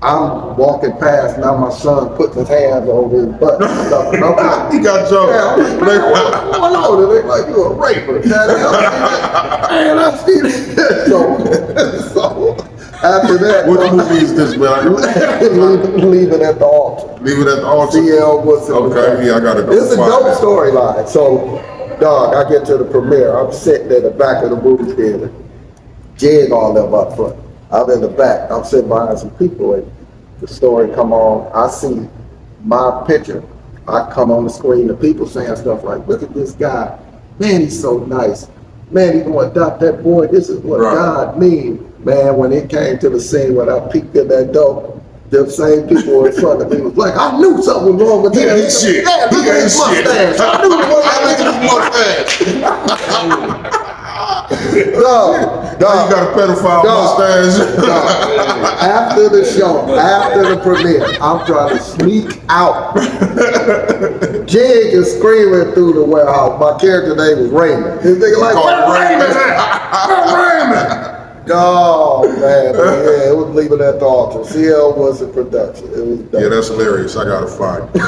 Speaker 2: I'm walking past, now my son puts his hands over his butt and stuff. And I'm like,
Speaker 1: He got jokes.
Speaker 2: yeah, I'm like, man, what's going on? And they like, you a raper. And I see that. So after that,
Speaker 1: What movie is this, man?
Speaker 2: leave it at the altar.
Speaker 1: Leave it at the altar.
Speaker 2: CL Woodson.
Speaker 1: Okay, yeah, I gotta go
Speaker 2: It's a
Speaker 1: find
Speaker 2: dope
Speaker 1: that.
Speaker 2: storyline. So, dog, I get to the premiere. I'm sitting at the back of the movie theater. Jig all them up front. I'm in the back. I'm sitting behind some people, and the story come on. I see my picture. I come on the screen. The people saying stuff like, "Look at this guy. Man, he's so nice. Man, he's gonna adopt that boy. This is what
Speaker 1: Right.
Speaker 2: God means." Man, when it came to the scene when I peeked in that door, the same people in front of me was like, I knew something was wrong with
Speaker 1: Look
Speaker 2: that.
Speaker 1: at this shit.
Speaker 2: Yeah, look at his
Speaker 1: shit.
Speaker 2: mustache. I knew it was that mustache.
Speaker 1: Now you got a pedophile mustache.
Speaker 2: After the show, after the premiere, I'm trying to sneak out. Jig is screaming through the warehouse. My character name was Raymond. His nigga like,
Speaker 1: Called
Speaker 2: where Raymond at? Where Raymond? Oh man, but yeah, it was leaving at the altar. CL was in production. It was dope.
Speaker 1: Yeah, that's hilarious. I gotta find it.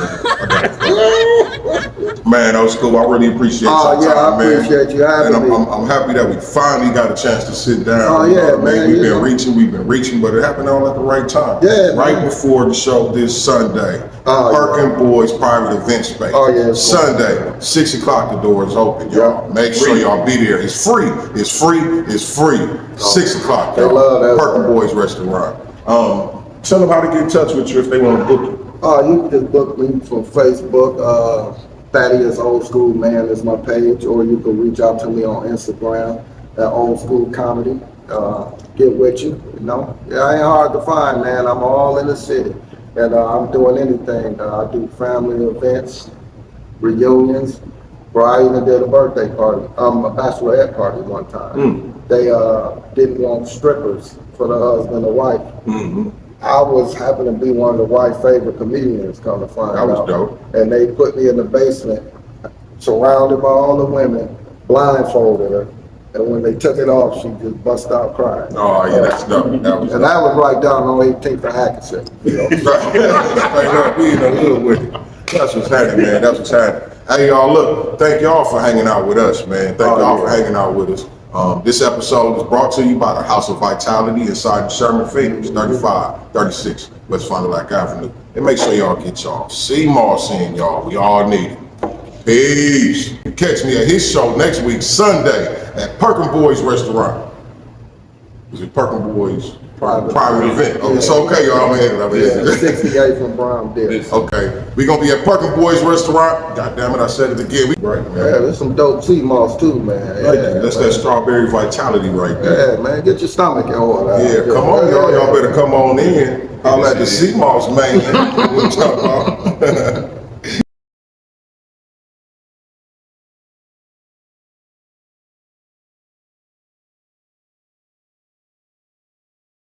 Speaker 1: Man, Old School, I really appreciate your
Speaker 2: Oh, yeah,
Speaker 1: time,
Speaker 2: I
Speaker 1: man.
Speaker 2: appreciate you having
Speaker 1: and
Speaker 2: me.
Speaker 1: I'm happy that we finally got a chance to sit down.
Speaker 2: Oh,
Speaker 1: You know
Speaker 2: yeah,
Speaker 1: what I mean?
Speaker 2: man,
Speaker 1: We've
Speaker 2: you
Speaker 1: been
Speaker 2: know.
Speaker 1: reaching, but it happened all at the right time.
Speaker 2: Yeah,
Speaker 1: right
Speaker 2: man.
Speaker 1: before the show this Sunday.
Speaker 2: Oh, yeah.
Speaker 1: Perkin Boys Private Event Space.
Speaker 2: Oh, yeah, it's cool.
Speaker 1: Sunday, 6 o'clock. The door is open, y'all.
Speaker 2: Yeah.
Speaker 1: Make sure y'all be there. It's free. It's free. It's free. 6 o'clock,
Speaker 2: They
Speaker 1: y'all.
Speaker 2: love that
Speaker 1: Perkin
Speaker 2: word.
Speaker 1: Boys Restaurant. Tell them how to get in touch with you if they want to book you.
Speaker 2: You can just book me from Facebook. Thaddeus Old School Man is my page, or you can reach out to me on Instagram at Old School Comedy. Get with you, you know. Yeah, ain't hard to find, man. I'm all in the city, and I'm doing anything. I do family events, reunions. Bro, I even did a birthday party, a bachelorette party one time. They didn't want strippers for the husband and wife. I was happened to be one of the wife's favorite comedians, come to find
Speaker 1: That was
Speaker 2: out.
Speaker 1: dope.
Speaker 2: And they put me in the basement, surrounded by all the women, blindfolded her. And when they took it off, she just bust out crying.
Speaker 1: Oh, yeah, that's dope. That was
Speaker 2: And that was right down on 18th for Hackensack. You know?
Speaker 1: Straight up, we in the hood with it. That's what's happening, man. That's what's happening. Hey, y'all, look, thank y'all for hanging out with us, man. Thank y'all for hanging out with us. This episode is brought to you by the House of Vitality inside Sherman Phoenix, 3536 West Fond du Lac Avenue. And make sure y'all get y'all CMOS in, y'all. We all need it. Peace. Catch me at his show next week, Sunday, at Perkin Boys Restaurant. Is it Perkin Boys? Private event. Oh, it's okay, y'all. I'm headed over
Speaker 2: Yeah,
Speaker 1: here.
Speaker 2: 68 from Brown Deer.
Speaker 1: Okay, we're gonna be at Perkin Boys Restaurant. God damn it, I said it again. Right,
Speaker 2: Yeah,
Speaker 1: man.
Speaker 2: there's some dope sea moss too, man. Yeah,
Speaker 1: That's
Speaker 2: man.
Speaker 1: that strawberry vitality right there.
Speaker 2: Yeah, man, get your stomach in order.
Speaker 1: Yeah, come on, y'all. Y'all better come on in. Holla at the CMOS man. What you talking about?